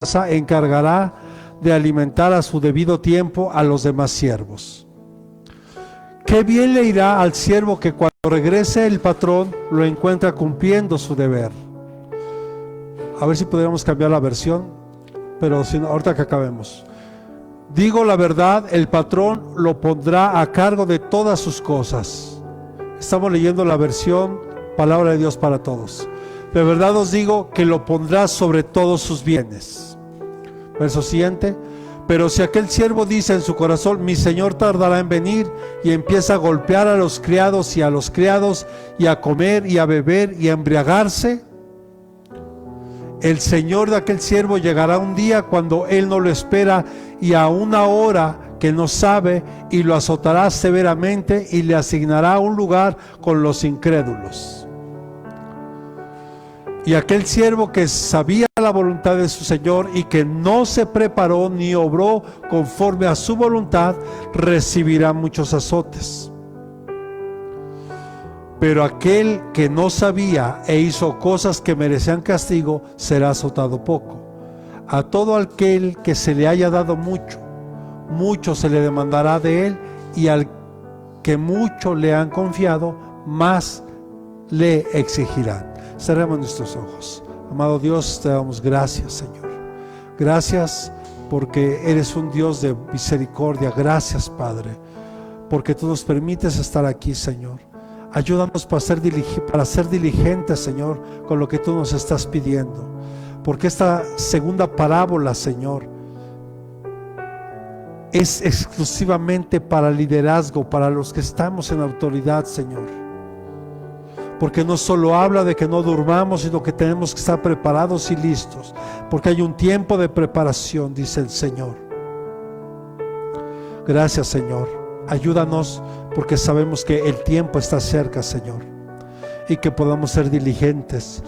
casa encargará de alimentar a su debido tiempo a los demás siervos. Qué bien le irá al siervo que cuando regrese el patrón lo encuentra cumpliendo su deber. A ver si podríamos cambiar la versión, pero si no, ahorita que acabemos. Digo la verdad, el patrón lo pondrá a cargo de todas sus cosas. Estamos leyendo la versión Palabra de Dios para Todos. De verdad os digo que lo pondrá sobre todos sus bienes. Verso siguiente. Pero si aquel siervo dice en su corazón, mi señor tardará en venir, y empieza a golpear a los criados y a los criados, y a comer y a beber y a embriagarse, el señor de aquel siervo llegará un día cuando él no lo espera, y a una hora que no sabe, y lo azotará severamente, y le asignará un lugar con los incrédulos. Y aquel siervo que sabía la voluntad de su señor y que no se preparó ni obró conforme a su voluntad, recibirá muchos azotes. Pero aquel que no sabía e hizo cosas que merecían castigo, será azotado poco. A todo aquel que se le haya dado mucho, mucho se le demandará de él, y al que mucho le han confiado, más le exigirán. Cerremos nuestros ojos. Amado Dios, te damos gracias, Señor. Gracias porque eres un Dios de misericordia. Gracias, Padre, porque tú nos permites estar aquí, Señor. Ayúdanos para ser diligentes, Señor, con lo que tú nos estás pidiendo. Porque esta segunda parábola, Señor, es exclusivamente para liderazgo, para los que estamos en autoridad, Señor. Porque no solo habla de que no durmamos, sino que tenemos que estar preparados y listos, porque hay un tiempo de preparación, dice el Señor. Gracias, Señor. Ayúdanos, porque sabemos que el tiempo está cerca, Señor, y que podamos ser diligentes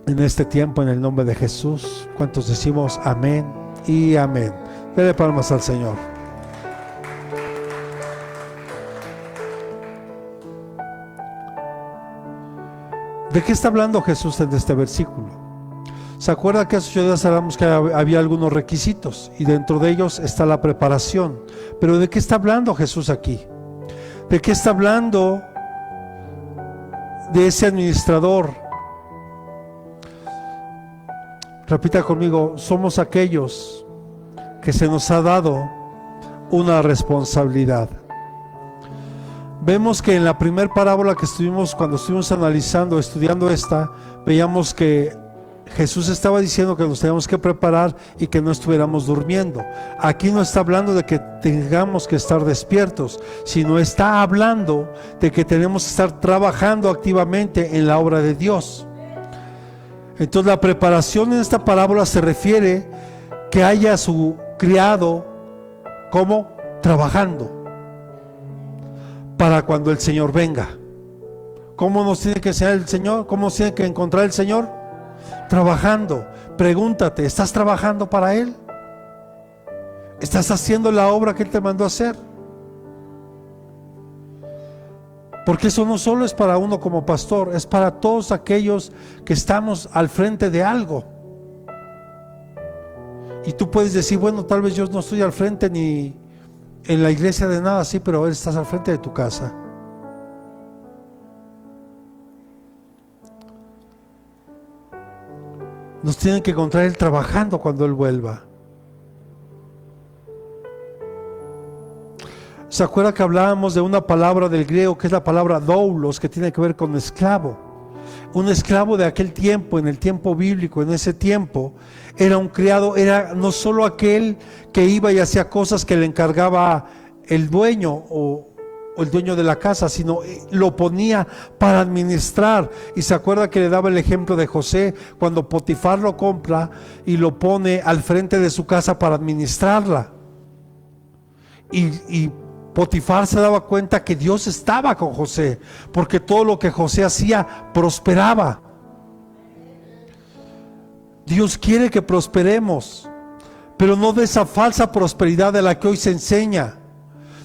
en este tiempo, en el nombre de Jesús. ¿Cuántos decimos amén y amén? Dele palmas al Señor. ¿De qué está hablando Jesús en este versículo? ¿Se acuerda que hace 8 días hablamos que había algunos requisitos y dentro de ellos está la preparación? Pero ¿de qué está hablando Jesús aquí? ¿De qué está hablando de ese administrador? Repita conmigo: somos aquellos que se nos ha dado una responsabilidad. Vemos que en la primera parábola que cuando estuvimos analizando, estudiando esta, veíamos que Jesús estaba diciendo que nos teníamos que preparar y que no estuviéramos durmiendo. Aquí no está hablando de que tengamos que estar despiertos, sino está hablando de que tenemos que estar trabajando activamente en la obra de Dios. Entonces la preparación en esta parábola se refiere que haya su criado como trabajando para cuando el Señor venga. ¿Cómo nos tiene que ser el Señor? ¿Cómo nos tiene que encontrar el Señor? Trabajando. Pregúntate, ¿estás trabajando para Él? ¿Estás haciendo la obra que Él te mandó a hacer? Porque eso no solo es para uno como pastor, es para todos aquellos que estamos al frente de algo. Y tú puedes decir, bueno, tal vez yo no estoy al frente ni en la iglesia de nada, sí, pero estás al frente de tu casa. Nos tienen que encontrar Él trabajando cuando Él vuelva. ¿Se acuerda que hablábamos de una palabra del griego que es la palabra doulos, que tiene que ver con esclavo? Un esclavo de aquel tiempo, en el tiempo bíblico, en ese tiempo, era un criado, era no solo aquel que iba y hacía cosas que le encargaba el dueño o el dueño de la casa, sino lo ponía para administrar. Y se acuerda que le daba el ejemplo de José, cuando Potifar lo compra y lo pone al frente de su casa para administrarla. Y Potifar se daba cuenta que Dios estaba con José, porque todo lo que José hacía prosperaba. Dios quiere que prosperemos, pero no de esa falsa prosperidad de la que hoy se enseña,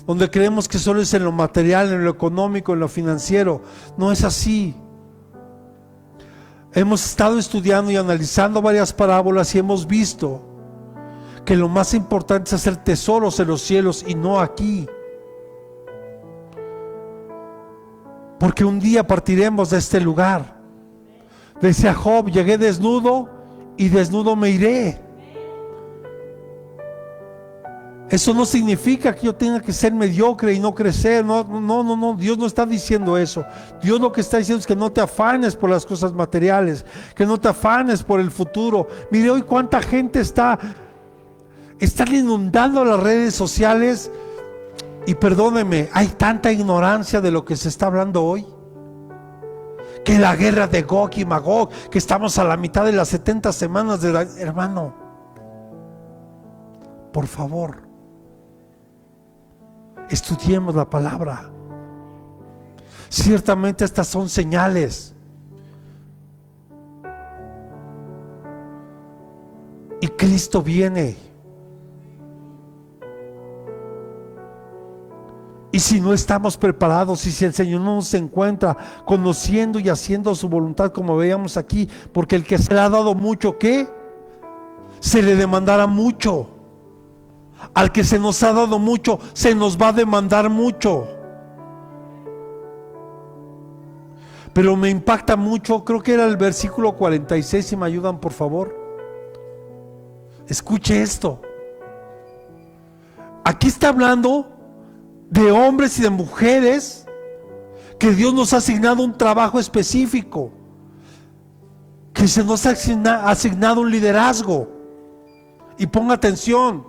donde creemos que solo es en lo material, en lo económico, en lo financiero. No es así. Hemos estado estudiando y analizando varias parábolas y hemos visto que lo más importante es hacer tesoros en los cielos y no aquí. Porque un día partiremos de este lugar. Decía Job: llegué desnudo y desnudo me iré. Eso no significa que yo tenga que ser mediocre y no crecer. No. Dios no está diciendo eso. Dios lo que está diciendo es que no te afanes por las cosas materiales, que no te afanes por el futuro. Mire hoy cuánta gente están inundando las redes sociales. Y perdóneme, hay tanta ignorancia de lo que se está hablando hoy. Que la guerra de Gog y Magog, que estamos a la mitad de las 70 semanas de la... Hermano, por favor, estudiemos la palabra. Ciertamente estas son señales. Y Cristo viene. Y si no estamos preparados, y si el Señor no nos encuentra conociendo y haciendo su voluntad, como veíamos aquí, porque el que se le ha dado mucho, ¿qué? Se le demandará mucho. Al que se nos ha dado mucho, se nos va a demandar mucho. Pero me impacta mucho, creo que era el versículo 46, si me ayudan por favor. Escuche esto. Aquí está hablando de hombres y de mujeres que Dios nos ha asignado un trabajo específico, que se nos ha asignado un liderazgo. Y ponga atención,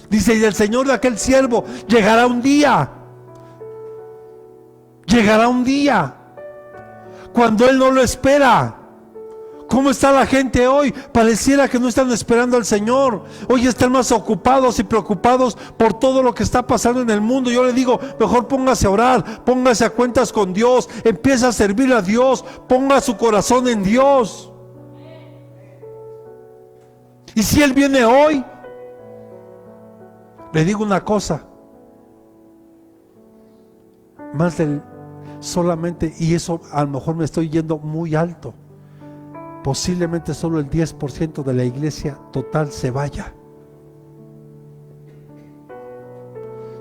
dice: y el Señor de aquel siervo llegará un día cuando Él no lo espera. ¿Cómo está la gente hoy? Pareciera que no están esperando al Señor. Hoy están más ocupados y preocupados por todo lo que está pasando en el mundo. Yo le digo, mejor póngase a orar, póngase a cuentas con Dios, empieza a servir a Dios, ponga su corazón en Dios. Y si Él viene hoy, le digo una cosa, más del solamente, y eso a lo mejor me estoy yendo muy alto, posiblemente solo el 10% de la iglesia total se vaya.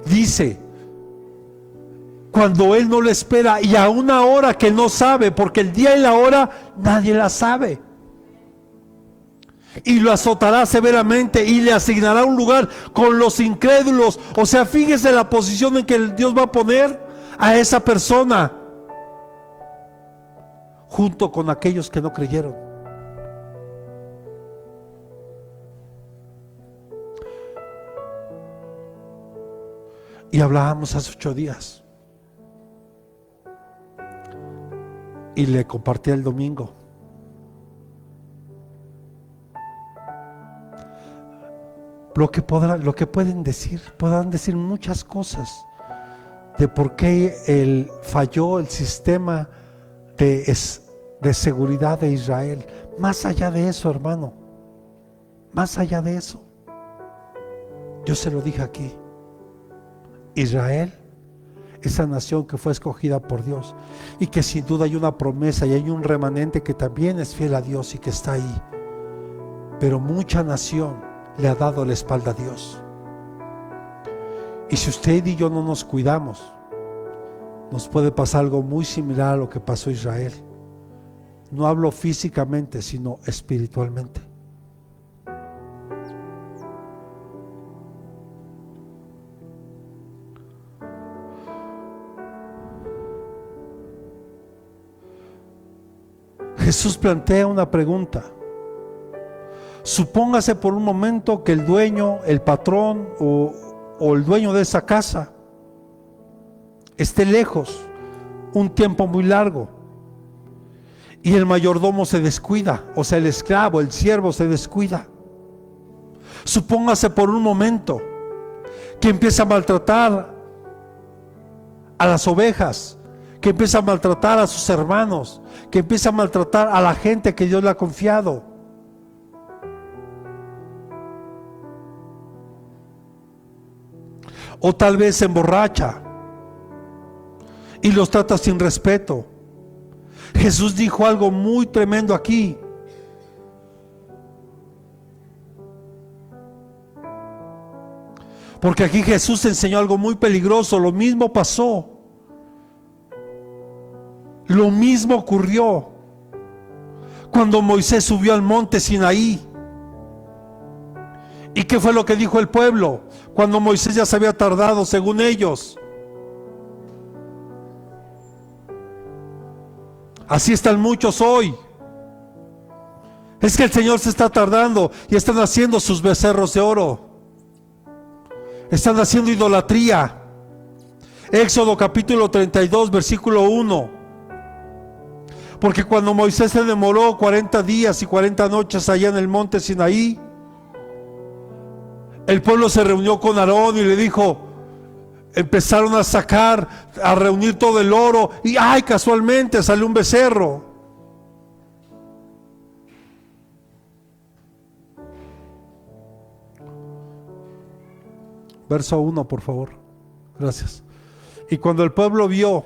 Dice, cuando Él no le espera, y a una hora que no sabe, porque el día y la hora nadie la sabe. Y lo azotará severamente y le asignará un lugar con los incrédulos. O sea, fíjese la posición en que Dios va a poner a esa persona junto con aquellos que no creyeron. Y hablábamos hace 8 días y le compartí el domingo. Lo que pueden decir, podrán decir muchas cosas de por qué falló el sistema de seguridad de Israel. Más allá de eso, hermano, más allá de eso, yo se lo dije aquí. Israel, esa nación que fue escogida por Dios y que sin duda hay una promesa y hay un remanente que también es fiel a Dios y que está ahí, pero mucha nación le ha dado la espalda a Dios. Y si usted y yo no nos cuidamos, nos puede pasar algo muy similar a lo que pasó a Israel. No hablo físicamente, sino espiritualmente. Jesús plantea una pregunta. Supóngase por un momento que el dueño, el patrón o el dueño de esa casa esté lejos un tiempo muy largo y el mayordomo se descuida, o sea, el esclavo, el siervo se descuida. Supóngase por un momento que empieza a maltratar a las ovejas, que empieza a maltratar a sus hermanos, que empieza a maltratar a la gente que Dios le ha confiado. O tal vez se emborracha y los trata sin respeto. Jesús dijo algo muy tremendo aquí. Porque aquí Jesús enseñó algo muy peligroso. Lo mismo pasó. Lo mismo ocurrió cuando Moisés subió al monte Sinaí. ¿Y qué fue lo que dijo el pueblo? Cuando Moisés ya se había tardado, según ellos. Así están muchos hoy. Es que el Señor se está tardando y están haciendo sus becerros de oro. Están haciendo idolatría. Éxodo capítulo 32, versículo 1. Porque cuando Moisés se demoró 40 días y 40 noches allá en el monte Sinaí, el pueblo se reunió con Aarón y le dijo, empezaron a sacar, a reunir todo el oro y ¡ay! Casualmente salió un becerro. Verso 1, por favor. Gracias. Y cuando el pueblo vio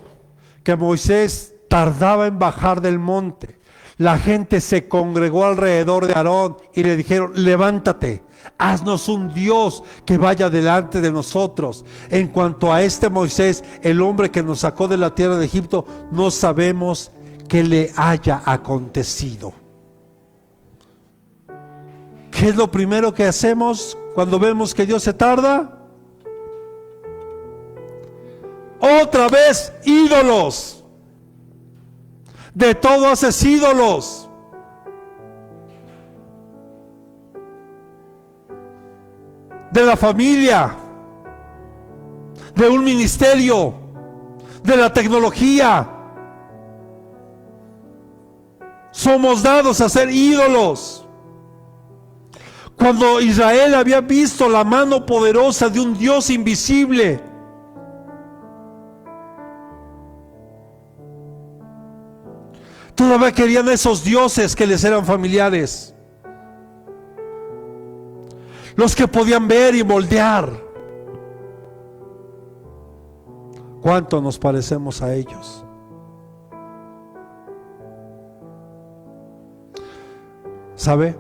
que Moisés tardaba en bajar del monte, la gente se congregó alrededor de Aarón y le dijeron, levántate, haznos un Dios que vaya delante de nosotros. En cuanto a este Moisés, el hombre que nos sacó de la tierra de Egipto, no sabemos qué le haya acontecido. ¿Qué es lo primero que hacemos cuando vemos que Dios se tarda? Otra vez ídolos. De todo haces ídolos. De la familia, de un ministerio, de la tecnología. Somos dados a ser ídolos. Cuando Israel había visto la mano poderosa de un Dios invisible, todavía querían esos dioses que les eran familiares, los que podían ver y moldear. ¿Cuánto nos parecemos a ellos? ¿Sabe?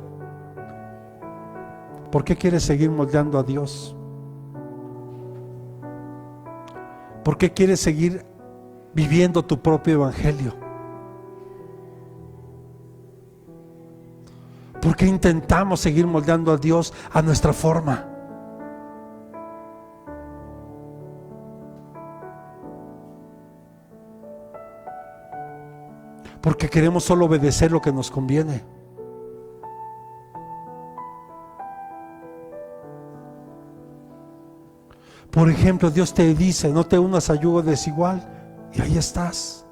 ¿Por qué quieres seguir moldeando a Dios? ¿Por qué quieres seguir viviendo tu propio evangelio? ¿Por qué intentamos seguir moldeando a Dios a nuestra forma? Porque queremos solo obedecer lo que nos conviene. Por ejemplo, Dios te dice, no te unas a yugo desigual, y ahí estás.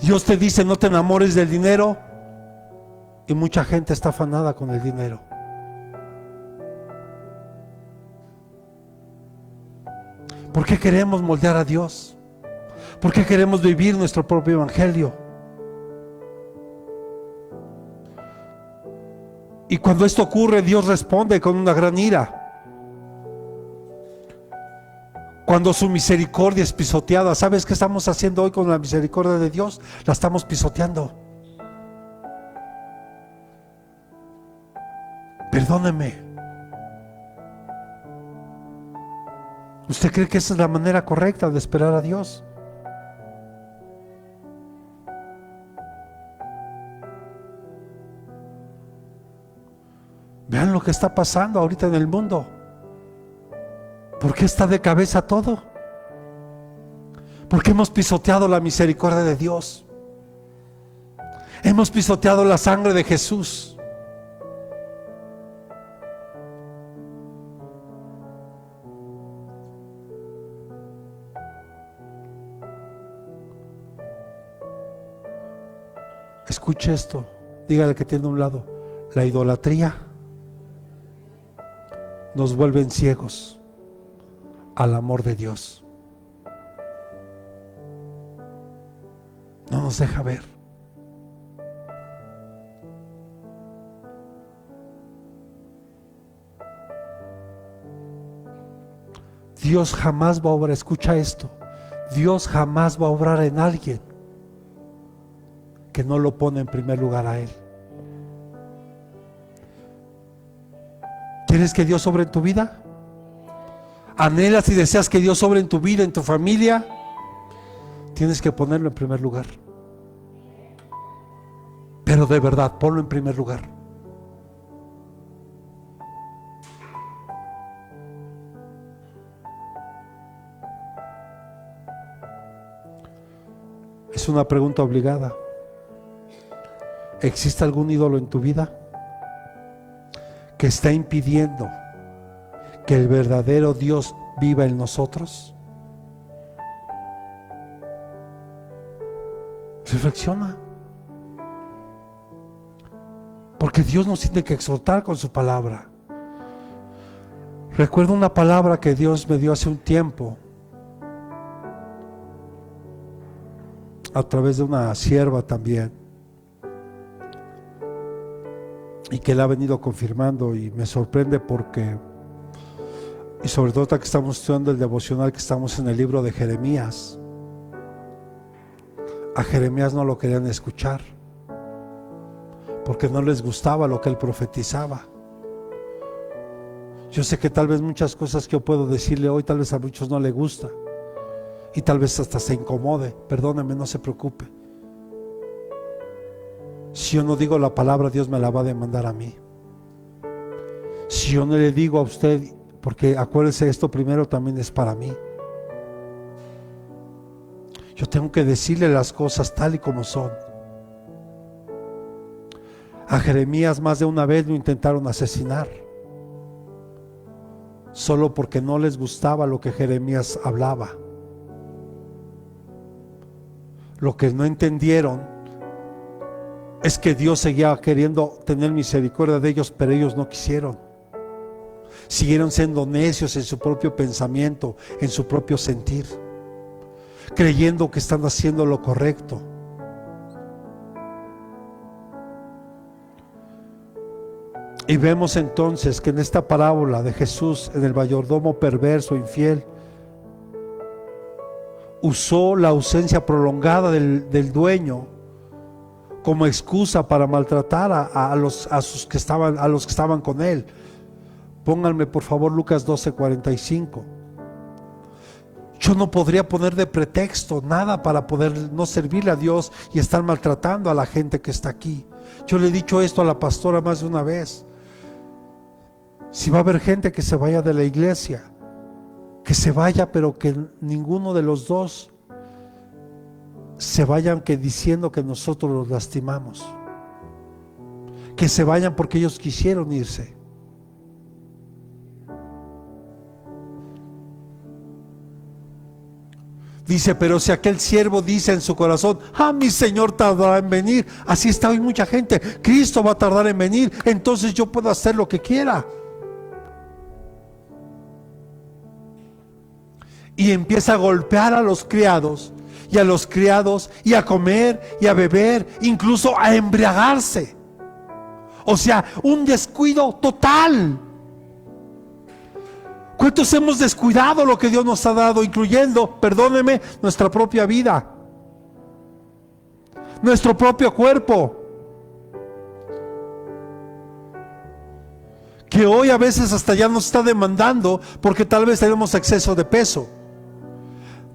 Dios te dice, no te enamores del dinero, y mucha gente está afanada con el dinero. ¿Por qué queremos moldear a Dios? ¿Por qué queremos vivir nuestro propio evangelio? Y cuando esto ocurre, Dios responde con una gran ira. Cuando su misericordia es pisoteada. ¿Sabes qué estamos haciendo hoy con la misericordia de Dios? La estamos pisoteando. Perdóneme. ¿Usted cree que esa es la manera correcta de esperar a Dios? Vean lo que está pasando ahorita en el mundo. ¿Por qué está de cabeza todo? Porque hemos pisoteado la misericordia de Dios. Hemos pisoteado la sangre de Jesús. Escuche esto. Dígale que tiene a un lado. La idolatría nos vuelven ciegos al amor de Dios. No nos deja ver. Dios jamás va a obrar, escucha esto, Dios jamás va a obrar en alguien que no lo pone en primer lugar a Él. ¿Quieres que Dios obre en tu vida? ¿Anhelas y deseas que Dios obre en tu vida, en tu familia? Tienes que ponerlo en primer lugar. Pero de verdad, ponlo en primer lugar. Es una pregunta obligada. ¿Existe algún ídolo en tu vida que está impidiendo que el verdadero Dios viva en nosotros? Reflexiona. Porque Dios nos tiene que exhortar con su palabra. Recuerdo una palabra que Dios me dio hace un tiempo a través de una sierva también, y que Él ha venido confirmando, y me sorprende porque, y sobre todo que estamos estudiando el devocional, que estamos en el libro de Jeremías. A Jeremías no lo querían escuchar porque no les gustaba lo que él profetizaba. Yo sé que tal vez muchas cosas que yo puedo decirle hoy, tal vez a muchos no le gusta, y tal vez hasta se incomode. Perdóneme, no se preocupe. Si yo no digo la palabra, Dios me la va a demandar a mí. Si yo no le digo a usted, porque acuérdese, esto primero también es para mí. Yo tengo que decirle las cosas tal y como son. A Jeremías más de una vez lo intentaron asesinar, solo porque no les gustaba lo que Jeremías hablaba. Lo que no entendieron es que Dios seguía queriendo tener misericordia de ellos, pero ellos no quisieron. Siguieron siendo necios en su propio pensamiento, en su propio sentir, creyendo que están haciendo lo correcto. Y vemos entonces que en esta parábola de Jesús, en el mayordomo perverso, infiel, usó la ausencia prolongada del dueño como excusa para maltratar a los que estaban con él. Pónganme por favor Lucas 12:45. Yo no podría poner de pretexto nada para poder no servirle a Dios y estar maltratando a la gente que está aquí. Yo le he dicho esto a la pastora más de una vez. Si va a haber gente que se vaya de la iglesia, que se vaya, pero que ninguno de los dos se vayan diciendo que nosotros los lastimamos. Que se vayan porque ellos quisieron irse. Dice, pero si aquel siervo dice en su corazón, mi Señor tardará en venir, así está hoy mucha gente, Cristo va a tardar en venir, entonces yo puedo hacer lo que quiera. Y empieza a golpear a los criados y a comer y a beber, incluso a embriagarse. O sea, un descuido total. ¿Cuántos hemos descuidado lo que Dios nos ha dado, incluyendo, perdóneme, nuestra propia vida, nuestro propio cuerpo? Que hoy a veces hasta ya nos está demandando porque tal vez tenemos exceso de peso,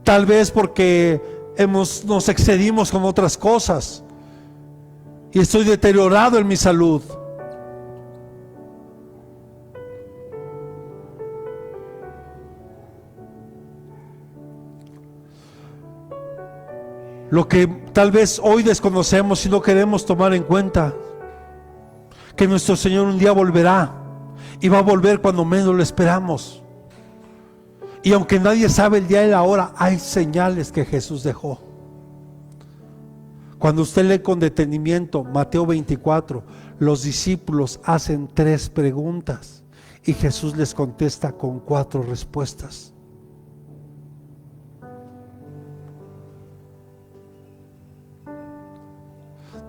tal vez porque nos excedimos con otras cosas y estoy deteriorado en mi salud. Lo que tal vez hoy desconocemos y no queremos tomar en cuenta, que nuestro Señor un día volverá, y va a volver cuando menos lo esperamos. Y aunque nadie sabe el día y la hora, hay señales que Jesús dejó. Cuando usted lee con detenimiento Mateo 24, los discípulos hacen 3 preguntas y Jesús les contesta con 4 respuestas.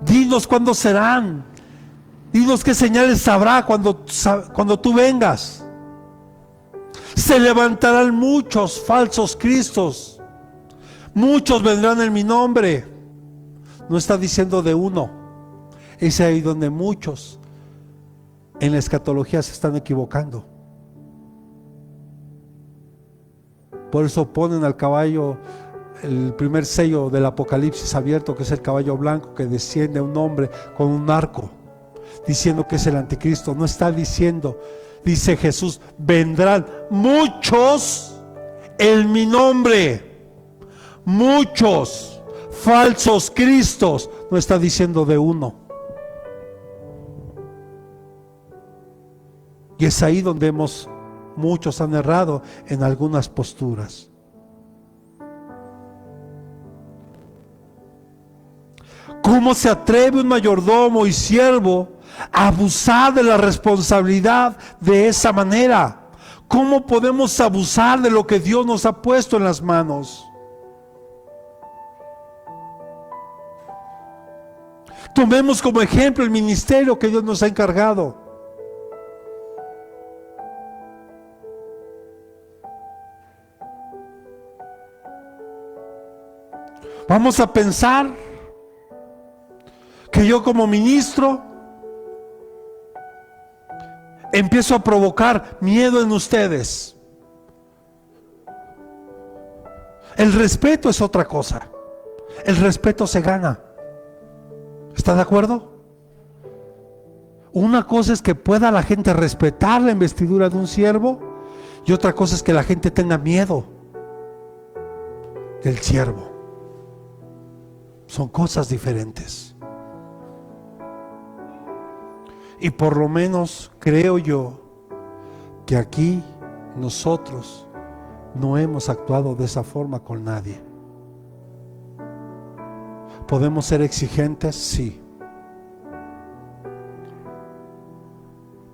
Dinos cuándo serán. Dinos qué señales habrá cuando tú vengas. se levantarán muchos falsos cristos, muchos vendrán en mi nombre. No está diciendo de uno. Es ahí donde muchos en la escatología se están equivocando. Por eso ponen al caballo, el primer sello del Apocalipsis abierto, que es el caballo blanco, que desciende un hombre con un arco, diciendo que es el anticristo. No está diciendo, dice Jesús, vendrán muchos en mi nombre, muchos falsos cristos. No está diciendo de uno. Y es ahí donde muchos han errado en algunas posturas. ¿Cómo se atreve un mayordomo y siervo a abusar de la responsabilidad de esa manera? ¿Cómo podemos abusar de lo que Dios nos ha puesto en las manos? Tomemos como ejemplo el ministerio que Dios nos ha encargado. Vamos a pensar que yo como ministro empiezo a provocar miedo en ustedes. El respeto es otra cosa. El respeto se gana. ¿Está de acuerdo? Una cosa es que pueda la gente respetar la investidura de un siervo, y otra cosa es que la gente tenga miedo del siervo. Son cosas diferentes. Y por lo menos creo yo que aquí nosotros no hemos actuado de esa forma con nadie. ¿Podemos ser exigentes? Sí.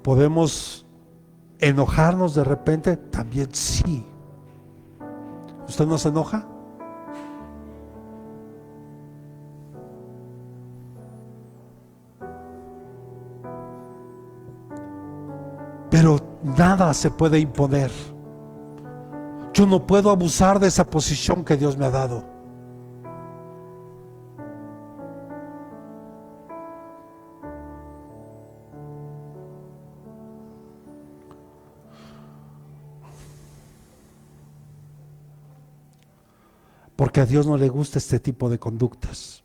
¿Podemos enojarnos de repente? También sí. ¿Usted no se enoja? Pero nada se puede imponer. Yo no puedo abusar de esa posición que Dios me ha dado. Porque a Dios no le gusta este tipo de conductas.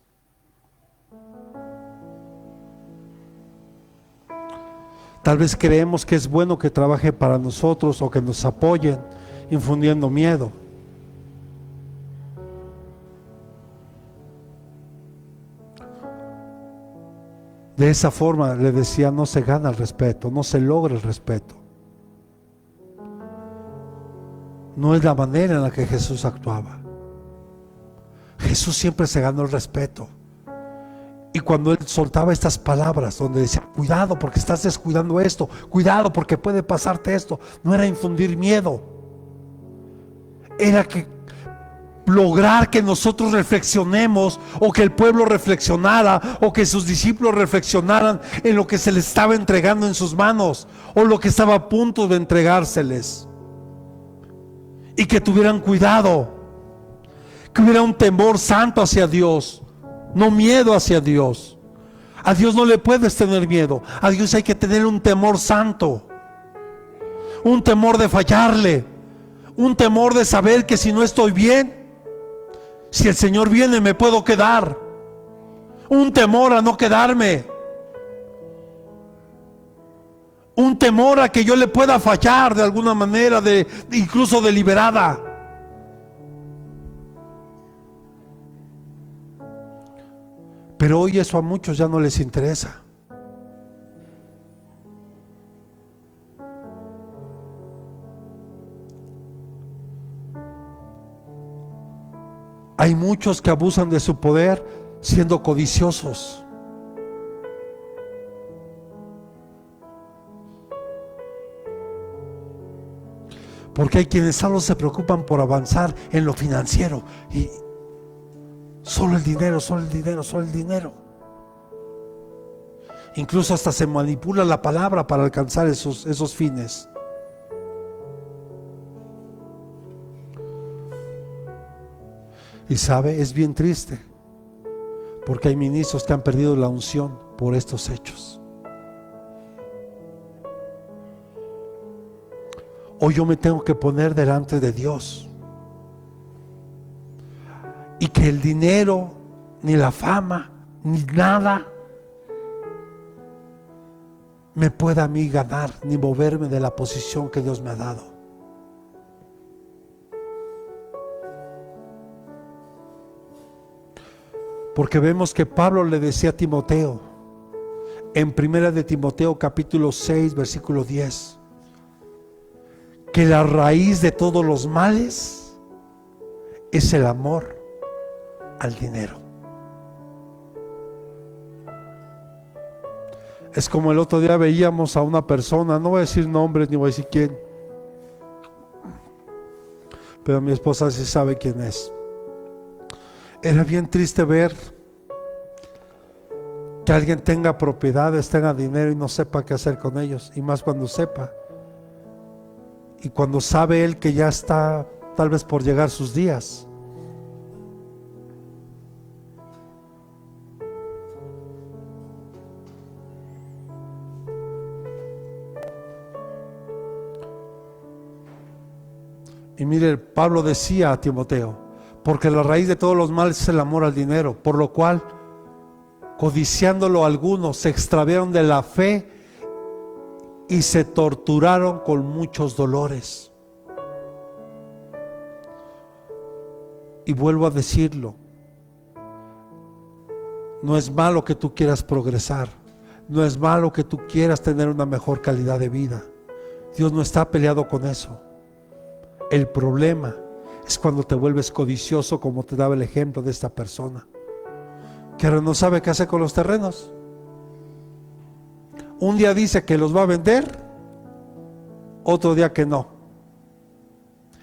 Tal vez creemos que es bueno que trabaje para nosotros o que nos apoyen, infundiendo miedo. De esa forma, le decía, no se gana el respeto, no se logra el respeto. No es la manera en la que Jesús actuaba. Jesús siempre se ganó el respeto. Y cuando Él soltaba estas palabras donde decía, cuidado porque estás descuidando esto, cuidado porque puede pasarte esto, no era infundir miedo, era que lograr que nosotros reflexionemos, o que el pueblo reflexionara, o que sus discípulos reflexionaran en lo que se les estaba entregando en sus manos, o lo que estaba a punto de entregárseles, y que tuvieran cuidado, que hubiera un temor santo hacia Dios, no miedo hacia Dios. A Dios no le puedes tener miedo, a Dios hay que tener un temor santo, un temor de fallarle, un temor de saber que si no estoy bien, si el Señor viene me puedo quedar, un temor a no quedarme, un temor a que yo le pueda fallar de alguna manera, incluso deliberada. Pero hoy eso a muchos ya no les interesa. Hay muchos que abusan de su poder siendo codiciosos. Porque hay quienes solo se preocupan por avanzar en lo financiero y solo el dinero, solo el dinero, solo el dinero. Incluso hasta se manipula la palabra para alcanzar esos fines. Y sabe, es bien triste, porque hay ministros que han perdido la unción por estos hechos. Hoy yo me tengo que poner delante de Dios, y que el dinero, ni la fama, ni nada me pueda a mí ganar, ni moverme de la posición que Dios me ha dado. Porque vemos que Pablo le decía a Timoteo, en 1 de Timoteo capítulo 6 versículo 10, que la raíz de todos los males es el amor al dinero. Es como el otro día veíamos a una persona, no voy a decir nombres ni voy a decir quién, pero mi esposa sí sabe quién es. Era bien triste ver que alguien tenga propiedades, tenga dinero y no sepa qué hacer con ellos, y más cuando sepa, y cuando sabe él que ya está tal vez por llegar sus días. Y mire, Pablo decía a Timoteo, porque la raíz de todos los males es el amor al dinero, por lo cual, codiciándolo algunos, se extraviaron de la fe y se torturaron con muchos dolores. Y vuelvo a decirlo, no es malo que tú quieras progresar, no es malo que tú quieras tener una mejor calidad de vida. Dios no está peleado con eso. El problema es cuando te vuelves codicioso, como te daba el ejemplo de esta persona, que ahora no sabe qué hacer con los terrenos. Un día dice que los va a vender, otro día que no,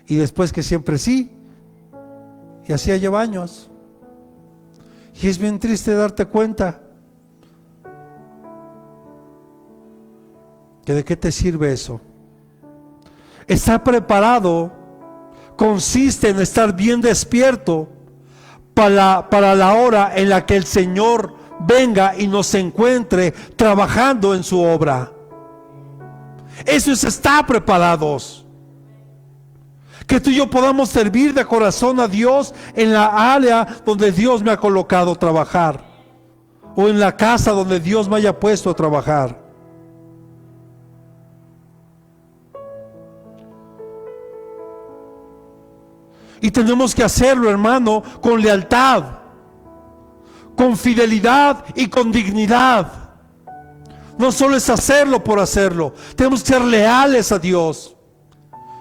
y después que siempre sí, y así ya lleva años. Y es bien triste darte cuenta que de qué te sirve eso. Estar preparado consiste en estar bien despierto para la hora en la que el Señor venga y nos encuentre trabajando en su obra. Eso es estar preparados. Que tú y yo podamos servir de corazón a Dios en la área donde Dios me ha colocado a trabajar, o en la casa donde Dios me haya puesto a trabajar. Y tenemos que hacerlo, hermano, con lealtad, con fidelidad y con dignidad. No solo es hacerlo por hacerlo, tenemos que ser leales a Dios.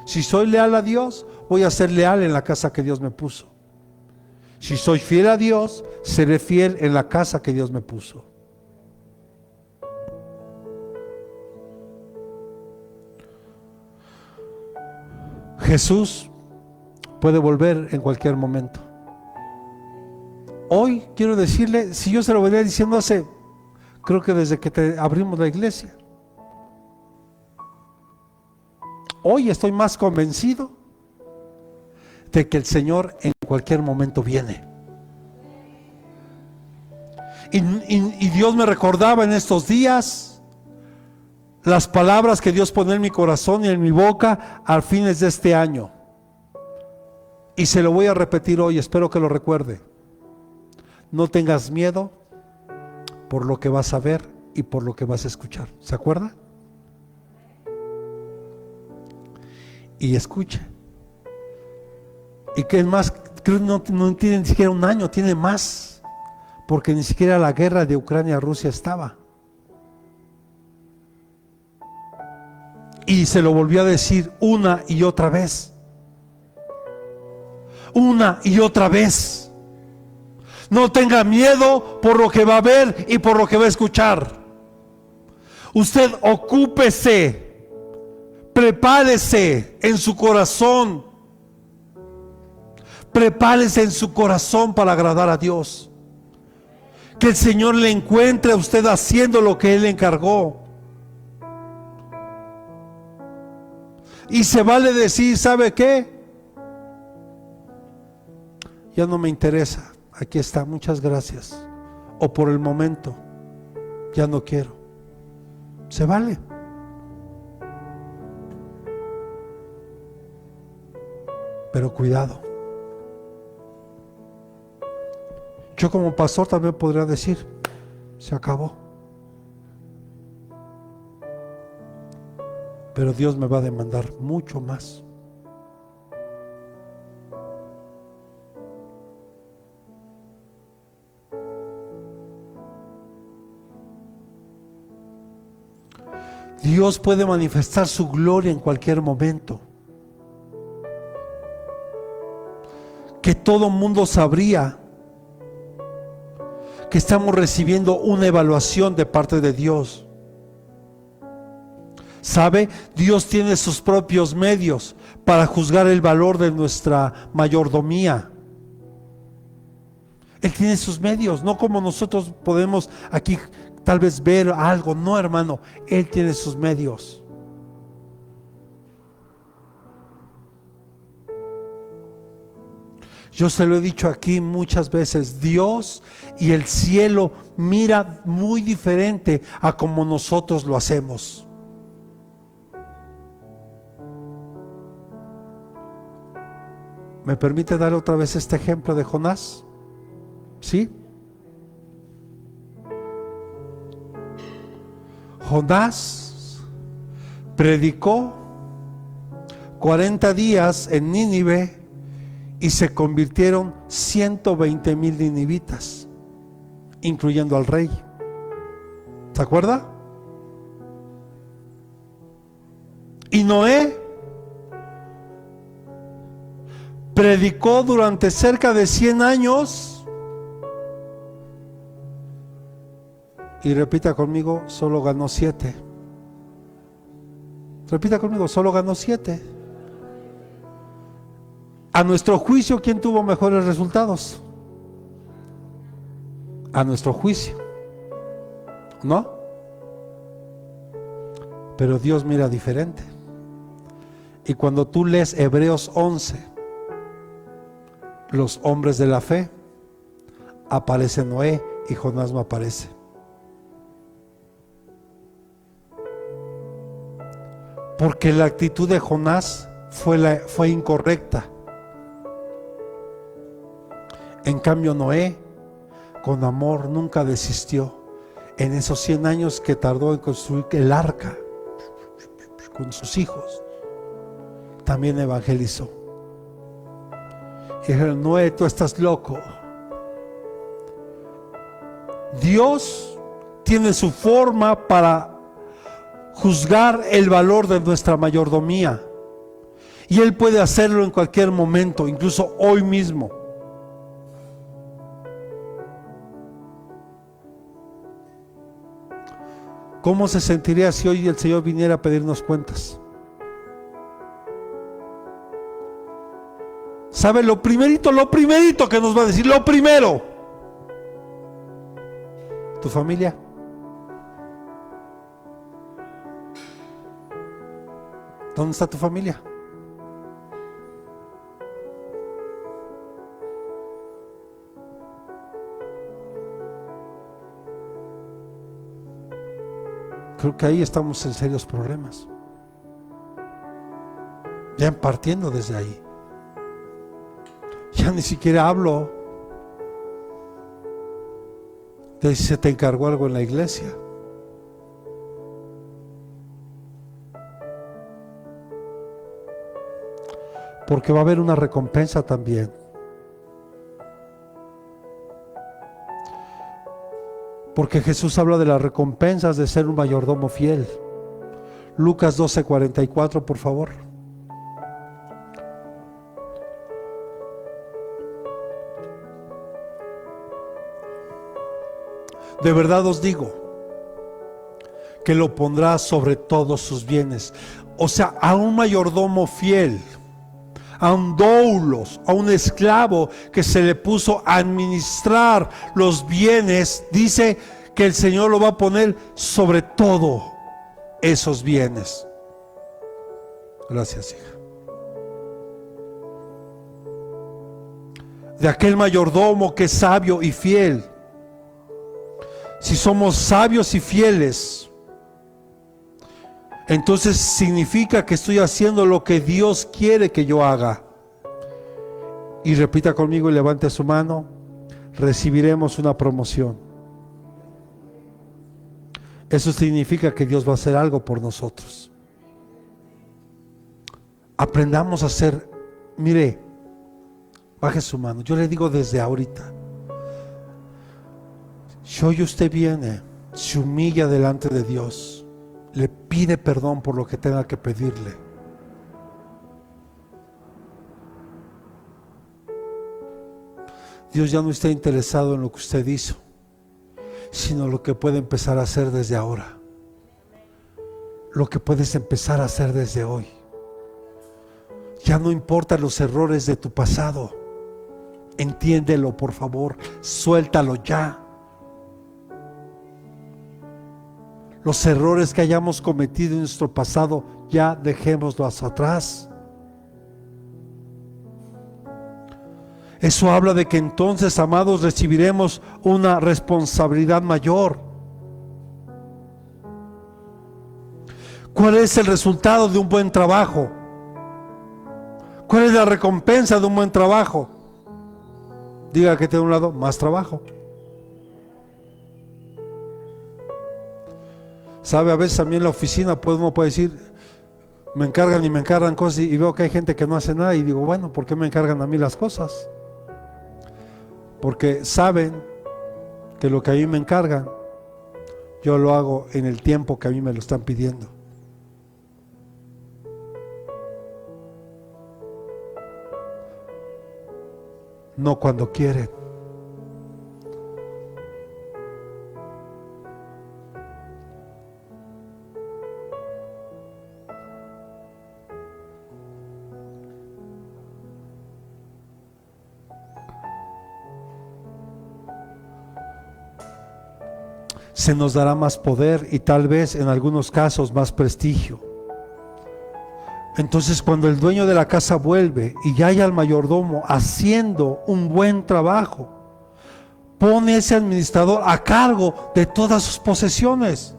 Si soy leal a Dios, voy a ser leal en la casa que Dios me puso. Si soy fiel a Dios, seré fiel en la casa que Dios me puso. Jesús puede volver en cualquier momento. Hoy quiero decirle, si yo se lo venía diciendo creo que desde que abrimos la iglesia, hoy estoy más convencido de que el Señor en cualquier momento viene. Y Dios me recordaba en estos días las palabras que Dios pone en mi corazón y en mi boca a fines de este año. Y se lo voy a repetir hoy, espero que lo recuerde. No tengas miedo por lo que vas a ver y por lo que vas a escuchar. ¿Se acuerda? Y escuche. Y que es más, creo que no tiene ni siquiera un año, tiene más, porque ni siquiera la guerra de Ucrania-Rusia estaba. Y se lo volvió a decir una y otra vez. Una y otra vez. No tenga miedo por lo que va a ver y por lo que va a escuchar. Usted ocúpese, prepárese en su corazón. Prepárese en su corazón para agradar a Dios. Que el Señor le encuentre a usted haciendo lo que Él le encargó. Y se vale decir, ¿sabe qué? ya no me interesa, aquí está, muchas gracias. O por el momento, ya no quiero. Se vale. Pero cuidado. Yo como pastor también podría decir, se acabó. Pero Dios me va a demandar mucho más. Dios puede manifestar su gloria en cualquier momento. Que todo mundo sabría que estamos recibiendo una evaluación de parte de Dios. ¿Sabe? Dios tiene sus propios medios para juzgar el valor de nuestra mayordomía. Él tiene sus medios, no como nosotros podemos aquí tal vez ver algo. No, hermano, Él tiene sus medios. Yo se lo he dicho aquí muchas veces, Dios y el cielo mira muy diferente a como nosotros lo hacemos. ¿Me permite dar otra vez este ejemplo de Jonás? ¿Sí? Jonás predicó 40 días en Nínive y se convirtieron 120,000 ninivitas, incluyendo al rey. ¿Se acuerda? Y Noé predicó durante cerca de 100 años y repita conmigo, solo ganó 7. Repita conmigo, solo ganó 7. A nuestro juicio, ¿quién tuvo mejores resultados? A nuestro juicio, ¿no? Pero Dios mira diferente. Y cuando tú lees Hebreos 11, los hombres de la fe, aparece Noé y Jonás no aparece. Porque la actitud de Jonás fue incorrecta. En cambio Noé, con amor, nunca desistió. En esos 100 años que tardó en construir el arca con sus hijos, también evangelizó. Y dijeron, Noé, tú estás loco. Dios tiene su forma para juzgar el valor de nuestra mayordomía. Y Él puede hacerlo en cualquier momento, incluso hoy mismo. ¿Cómo se sentiría si hoy el Señor viniera a pedirnos cuentas? ¿Sabe lo primerito que nos va a decir? Lo primero. ¿Tu familia? ¿Dónde está tu familia? Creo que ahí estamos en serios problemas. Ya partiendo desde ahí. Ya ni siquiera hablo de si se te encargó algo en la iglesia. Porque va a haber una recompensa también. Porque Jesús habla de las recompensas de ser un mayordomo fiel. Lucas 12:44, por favor. De verdad os digo que lo pondrá sobre todos sus bienes. O sea, a un mayordomo fiel, a un doulos, a un esclavo que se le puso a administrar los bienes, dice que el Señor lo va a poner sobre todo esos bienes. Gracias, hija. de aquel mayordomo que es sabio y fiel. Si somos sabios y fieles, entonces significa que estoy haciendo lo que Dios quiere que yo haga. Y repita conmigo y levante su mano: recibiremos una promoción. Eso significa que Dios va a hacer algo por nosotros. Aprendamos a hacer, mire, baje su mano, yo le digo desde ahorita, si hoy usted viene, se humilla delante de Dios, le pide perdón por lo que tenga que pedirle, Dios ya no está interesado en lo que usted hizo, sino lo que puede empezar a hacer desde ahora, lo que puedes empezar a hacer desde hoy. Ya no importan los errores de tu pasado, entiéndelo, por favor, suéltalo ya. Los errores que hayamos cometido en nuestro pasado, ya dejémoslos atrás. Eso habla de que entonces, amados, recibiremos una responsabilidad mayor. ¿Cuál es el resultado de un buen trabajo? ¿Cuál es la recompensa de un buen trabajo? Diga que tiene un lado, más trabajo. Sabe, a veces también en la oficina uno puede decir, me encargan cosas y veo que hay gente que no hace nada y digo, bueno, ¿por qué me encargan a mí las cosas? Porque saben que lo que a mí me encargan, yo lo hago en el tiempo que a mí me lo están pidiendo. No cuando quieren. Se nos dará más poder y tal vez en algunos casos más prestigio. Entonces, cuando el dueño de la casa vuelve y ya hay al mayordomo haciendo un buen trabajo, pone ese administrador a cargo de todas sus posesiones.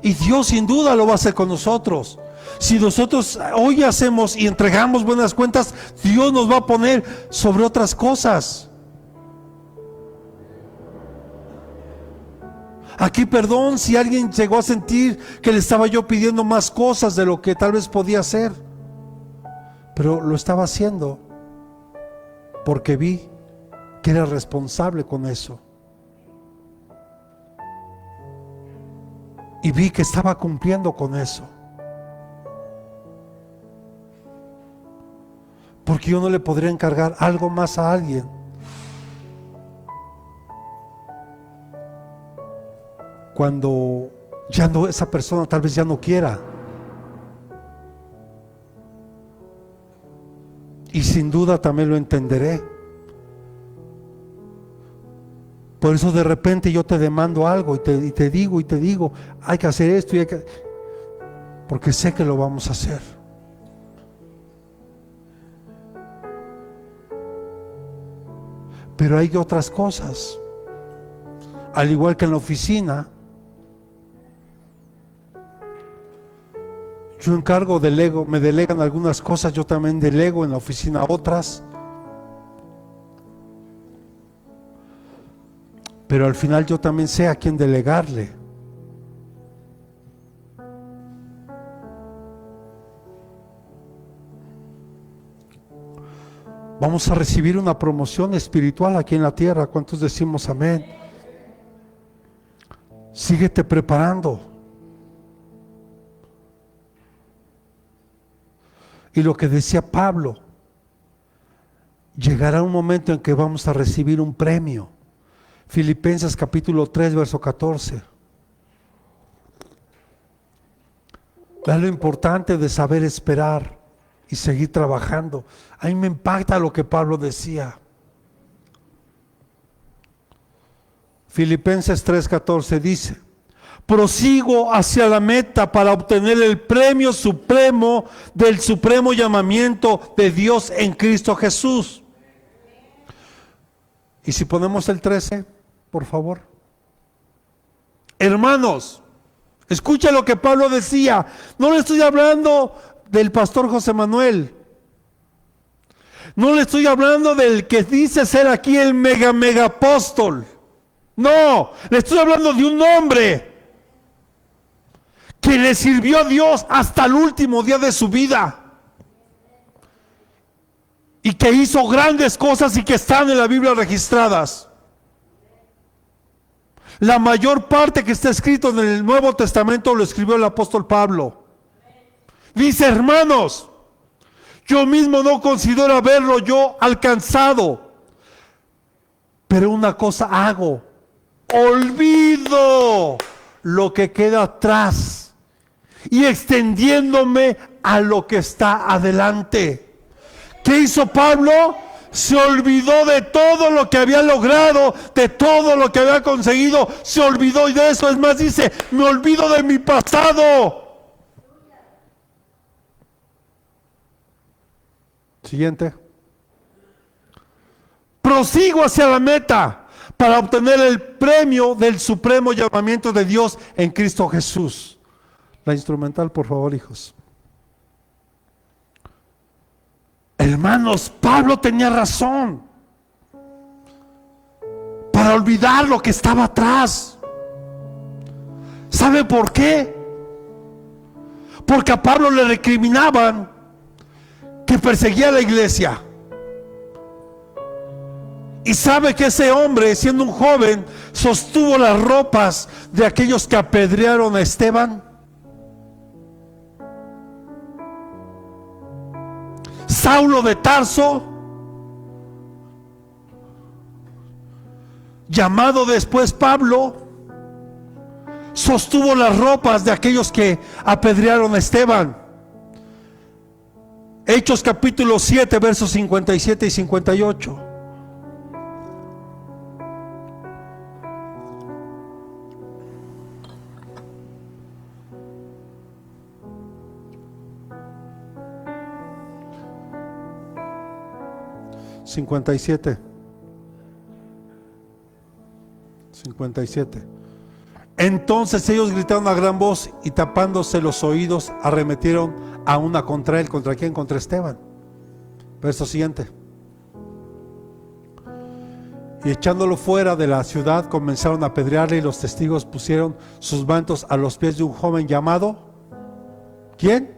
Y Dios sin duda lo va a hacer con nosotros. Si nosotros hoy hacemos y entregamos buenas cuentas, Dios nos va a poner sobre otras cosas. Aquí, perdón si alguien llegó a sentir que le estaba yo pidiendo más cosas de lo que tal vez podía hacer, pero lo estaba haciendo porque vi que era responsable con eso y vi que estaba cumpliendo con eso, porque yo no le podría encargar algo más a alguien cuando ya no, esa persona tal vez ya no quiera. Y sin duda también lo entenderé. Por eso de repente yo te demando algo y te digo, hay que hacer esto porque sé que lo vamos a hacer. Pero hay otras cosas. Al igual que en la oficina, yo encargo, delego, me delegan algunas cosas, yo también delego en la oficina otras. Pero al final yo también sé a quién delegarle. Vamos a recibir una promoción espiritual aquí en la tierra. ¿Cuántos decimos amén? Síguete preparando. Y lo que decía Pablo, llegará un momento en que vamos a recibir un premio. Filipenses capítulo 3, verso 14. Es lo importante de saber esperar y seguir trabajando. A mí me impacta lo que Pablo decía. Filipenses 3:14 dice: prosigo hacia la meta para obtener el premio supremo del supremo llamamiento de Dios en Cristo Jesús. Y si ponemos el 13, por favor. Hermanos, escucha lo que Pablo decía. No le estoy hablando del pastor José Manuel. No le estoy hablando del que dice ser aquí el mega apóstol. No, le estoy hablando de un hombre que le sirvió a Dios hasta el último día de su vida. Y que hizo grandes cosas y que están en la Biblia registradas. La mayor parte que está escrito en el Nuevo Testamento lo escribió el apóstol Pablo. Dice, hermanos, yo mismo no considero haberlo yo alcanzado, pero una cosa hago, olvido lo que queda atrás y extendiéndome a lo que está adelante. ¿Qué hizo Pablo? Se olvidó de todo lo que había logrado, de todo lo que había conseguido, se olvidó y de eso. Es más, dice, me olvido de mi pasado. Siguiente. Prosigo hacia la meta para obtener el premio del supremo llamamiento de Dios en Cristo Jesús. La instrumental, por favor, hijos. Hermanos, Pablo tenía razón para olvidar lo que estaba atrás. ¿Sabe por qué? Porque a Pablo le recriminaban que perseguía a la iglesia. Y sabe que ese hombre, siendo un joven, sostuvo las ropas de aquellos que apedrearon a Esteban. Saulo de Tarso, llamado después Pablo, sostuvo las ropas de aquellos que apedrearon a Esteban. Hechos capítulo 7, versos 57 y 58. Cincuenta y siete. Entonces ellos gritaron a gran voz y tapándose los oídos arremetieron a una contra él. ¿Contra quién? Contra Esteban. Verso siguiente. Y echándolo fuera de la ciudad comenzaron a apedrearle, y los testigos pusieron sus mantos a los pies de un joven llamado, ¿quién?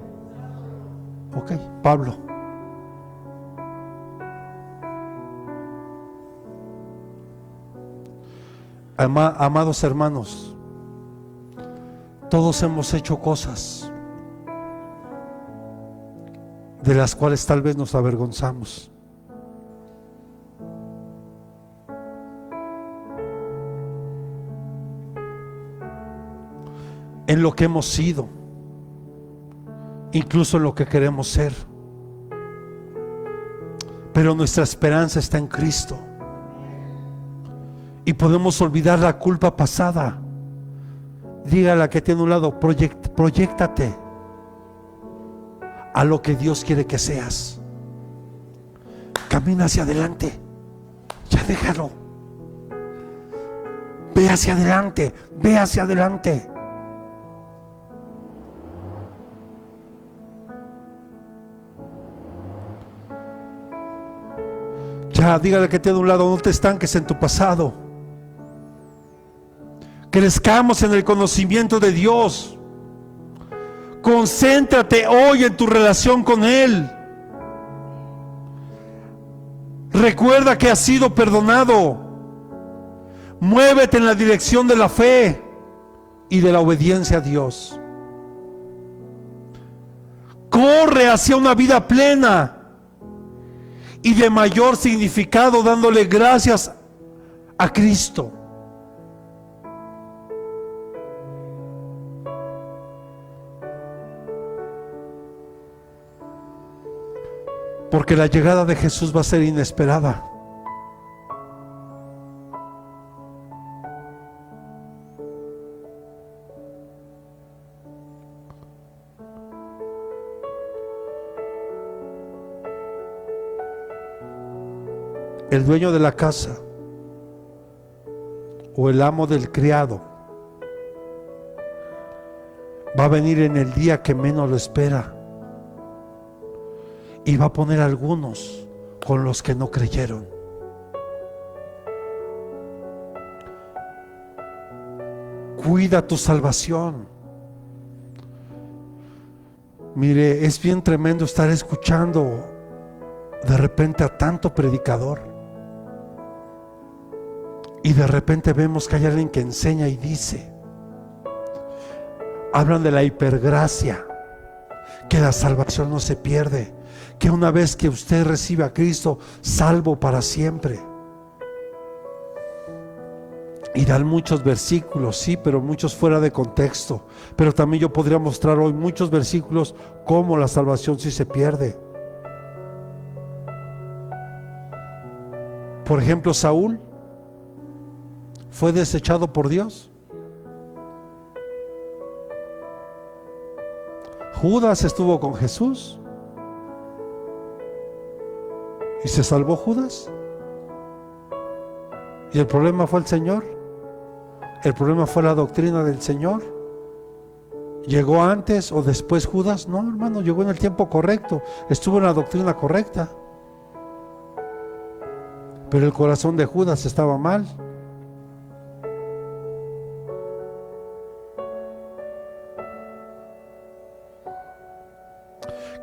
Ok, Pablo. Amados hermanos, todos hemos hecho cosas de las cuales tal vez nos avergonzamos. En lo que hemos sido, incluso en lo que queremos ser. Pero nuestra esperanza está en Cristo. Y podemos olvidar la culpa pasada. Dígale a la que tiene a un lado, proyéctate a lo que Dios quiere que seas. Camina hacia adelante. Ya déjalo. Ve hacia adelante. Ve hacia adelante. Ya, dígale que tiene a un lado, no te estanques en tu pasado. Crezcamos en el conocimiento de Dios. Concéntrate hoy en tu relación con Él. Recuerda que has sido perdonado. Muévete en la dirección de la fe y de la obediencia a Dios. Corre hacia una vida plena y de mayor significado, dándole gracias a Cristo. Porque la llegada de Jesús va a ser inesperada. El dueño de la casa o el amo del criado va a venir en el día que menos lo espera y va a poner a algunos con los que no creyeron. Cuida tu salvación. Mire, es bien tremendo estar escuchando de repente a tanto predicador y de repente vemos que hay alguien que enseña y dice, hablan de la hipergracia, que la salvación no se pierde, que una vez que usted recibe a Cristo, salvo para siempre. Y dan muchos versículos, sí, pero muchos fuera de contexto. Pero también yo podría mostrar hoy muchos versículos cómo la salvación sí se pierde. Por ejemplo, Saúl fue desechado por Dios. Judas estuvo con Jesús y se salvó Judas. ¿Y el problema fue el Señor? ¿El problema fue la doctrina del Señor? ¿Llegó antes o después Judas? No, hermano, llegó en el tiempo correcto, estuvo en la doctrina correcta. Pero el corazón de Judas estaba mal.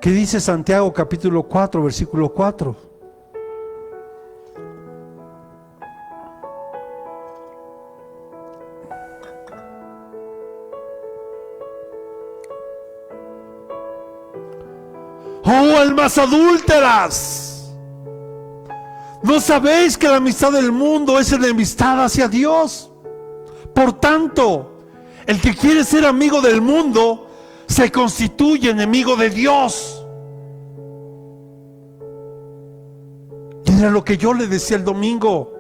¿Qué dice Santiago capítulo 4, versículo 4? ¡Oh, almas adúlteras! ¿No sabéis que la amistad del mundo es enemistad hacia Dios? Por tanto, el que quiere ser amigo del mundo se constituye enemigo de Dios. Y era lo que yo le decía el domingo.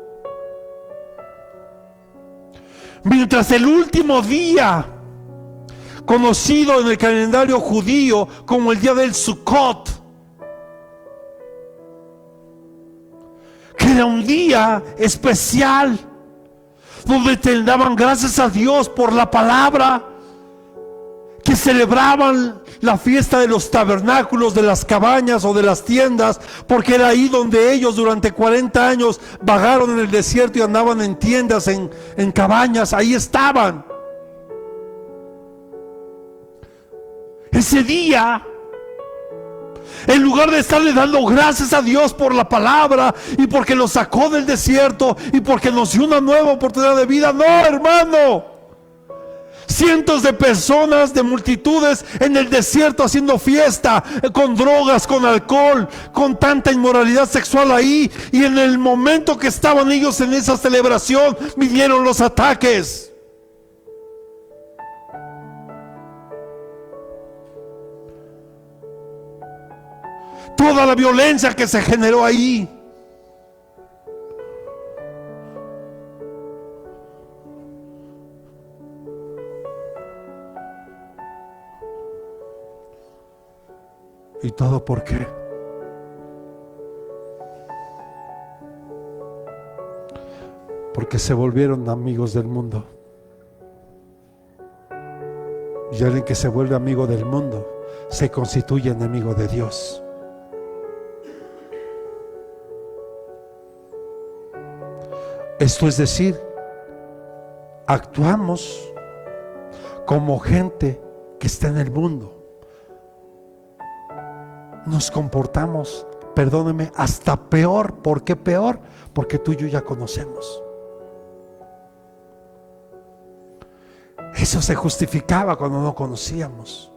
Mientras el último día, conocido en el calendario judío como el día del Sukkot, que era un día especial donde te daban gracias a Dios por la palabra, que celebraban la fiesta de los tabernáculos, de las cabañas o de las tiendas, porque era ahí donde ellos durante 40 años vagaron en el desierto y andaban en tiendas, en cabañas, ahí estaban. Ese día, en lugar de estarle dando gracias a Dios por la palabra y porque los sacó del desierto y porque nos dio una nueva oportunidad de vida, no, hermano. Cientos de personas, de multitudes en el desierto haciendo fiesta, con drogas, con alcohol, con tanta inmoralidad sexual ahí. Y en el momento que estaban ellos en esa celebración, vinieron los ataques. Toda la violencia que se generó ahí. ¿Y todo por qué? Porque se volvieron amigos del mundo. Y alguien que se vuelve amigo del mundo se constituye enemigo de Dios. Esto es decir, actuamos como gente que está en el mundo. Nos comportamos, perdóneme, hasta peor. ¿Por qué peor? Porque tú y yo ya conocemos. Eso se justificaba cuando no conocíamos.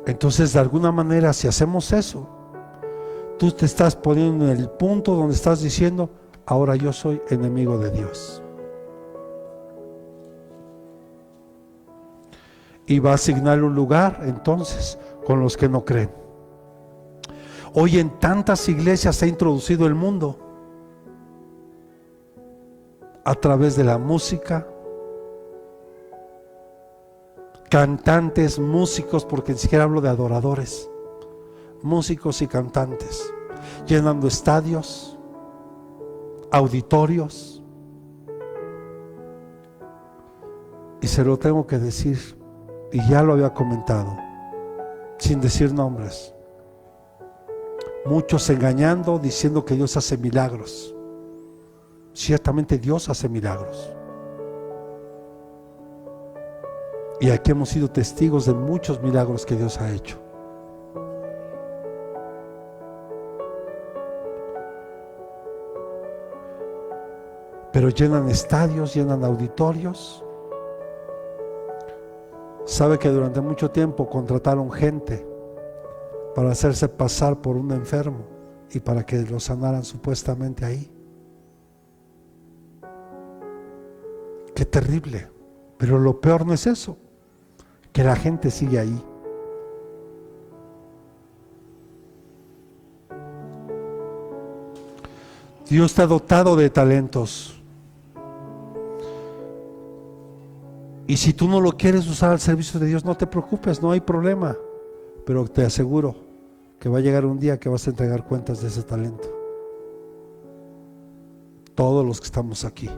Entonces, de alguna manera, si hacemos eso, tú te estás poniendo en el punto donde estás diciendo, ahora yo soy enemigo de Dios. Y va a asignarle un lugar entonces con los que no creen. Hoy en tantas iglesias se ha introducido el mundo a través de la música, cantantes, músicos, porque ni siquiera hablo de adoradores, músicos y cantantes, llenando estadios, auditorios. Y se lo tengo que decir, y ya lo había comentado, sin decir nombres. Muchos engañando, diciendo que Dios hace milagros. Ciertamente Dios hace milagros. Y aquí hemos sido testigos de muchos milagros que Dios ha hecho. Pero llenan estadios, llenan auditorios. Sabe que durante mucho tiempo contrataron gente para hacerse pasar por un enfermo y para que lo sanaran supuestamente ahí. Qué terrible. Pero lo peor no es eso, que la gente sigue ahí. Dios te ha dotado de talentos. Y si tú no lo quieres usar al servicio de Dios, no te preocupes, no hay problema. Pero te aseguro que va a llegar un día que vas a entregar cuentas de ese talento. Todos los que estamos aquí.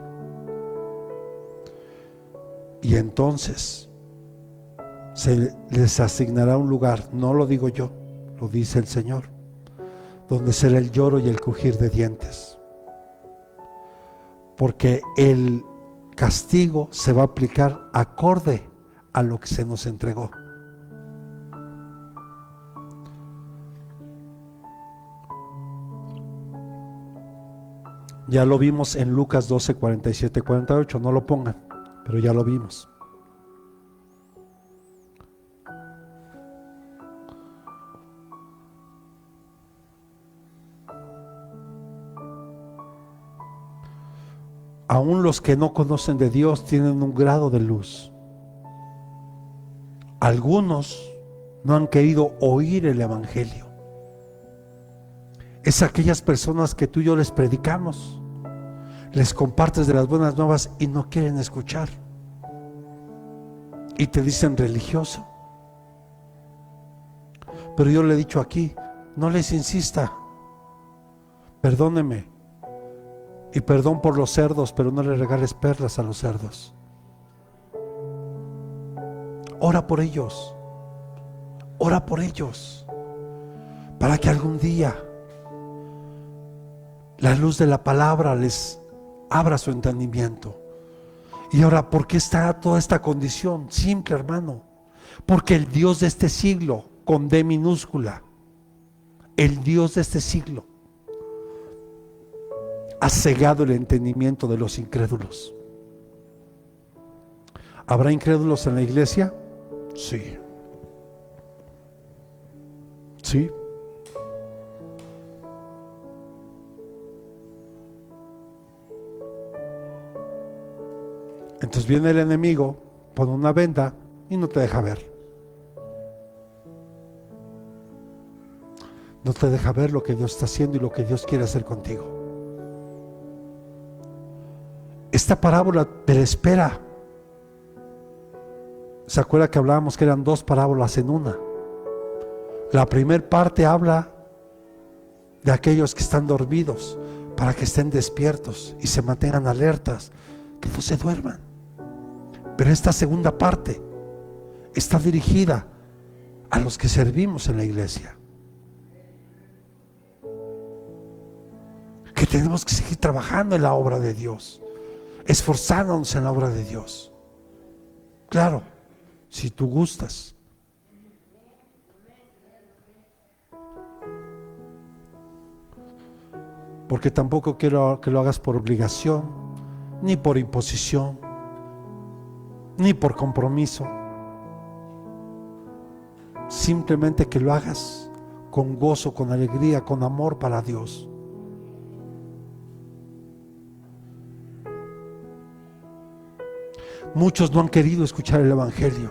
Y entonces se les asignará un lugar, no lo digo yo, lo dice el Señor, donde será el lloro y el crujir de dientes. Porque el castigo se va a aplicar acorde a lo que se nos entregó. Ya lo vimos en Lucas 12, 47, 48, no lo pongan, pero ya lo vimos. Aún los que no conocen de Dios tienen un grado de luz. Algunos no han querido oír el Evangelio. Es aquellas personas que tú y yo les predicamos, les compartes de las buenas nuevas y no quieren escuchar. Y te dicen religioso. Pero yo le he dicho aquí, no les insista. Perdóneme. Y perdón por los cerdos, pero no le regales perlas a los cerdos. Ora por ellos. Ora por ellos. Para que algún día la luz de la palabra les abra su entendimiento. Y ahora, ¿por qué está toda esta condición? Simple, hermano. Porque el Dios de este siglo, con D minúscula, el Dios de este siglo, ha cegado el entendimiento de los incrédulos. ¿Habrá incrédulos en la iglesia? Sí. Sí. Entonces viene el enemigo, pone una venda y no te deja ver. No te deja ver lo que Dios está haciendo y lo que Dios quiere hacer contigo. Esta parábola te espera. ¿Se acuerda que hablábamos que eran dos parábolas en una? La primera parte habla de aquellos que están dormidos, para que estén despiertos y se mantengan alertas, que no se duerman. Pero esta segunda parte está dirigida a los que servimos en la iglesia, que tenemos que seguir trabajando en la obra de Dios, esforzándonos en la obra de Dios. Claro, si tú gustas. Porque tampoco quiero que lo hagas por obligación, ni por imposición, ni por compromiso. Simplemente que lo hagas con gozo, con alegría, con amor para Dios. Muchos no han querido escuchar el Evangelio.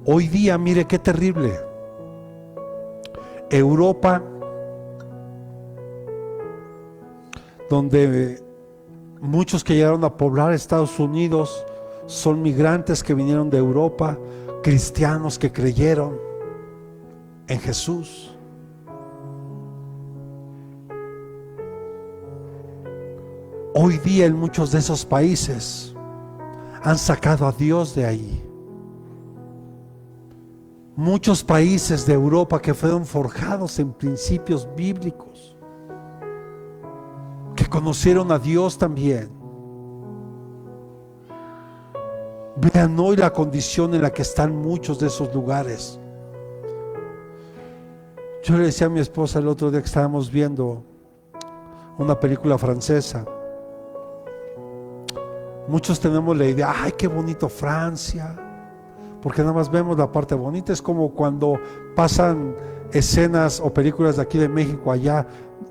Hoy día, mire qué terrible. Europa, donde muchos que llegaron a poblar Estados Unidos son migrantes que vinieron de Europa, cristianos que creyeron en Jesús. Hoy día en muchos de esos países han sacado a Dios de ahí. Muchos países de Europa que fueron forjados en principios bíblicos, que conocieron a Dios también. Vean hoy la condición en la que están muchos de esos lugares. Yo le decía a mi esposa el otro día que estábamos viendo una película francesa. Muchos tenemos la idea, ay, qué bonito Francia, porque nada más vemos la parte bonita. Es como cuando pasan escenas o películas de aquí de México allá,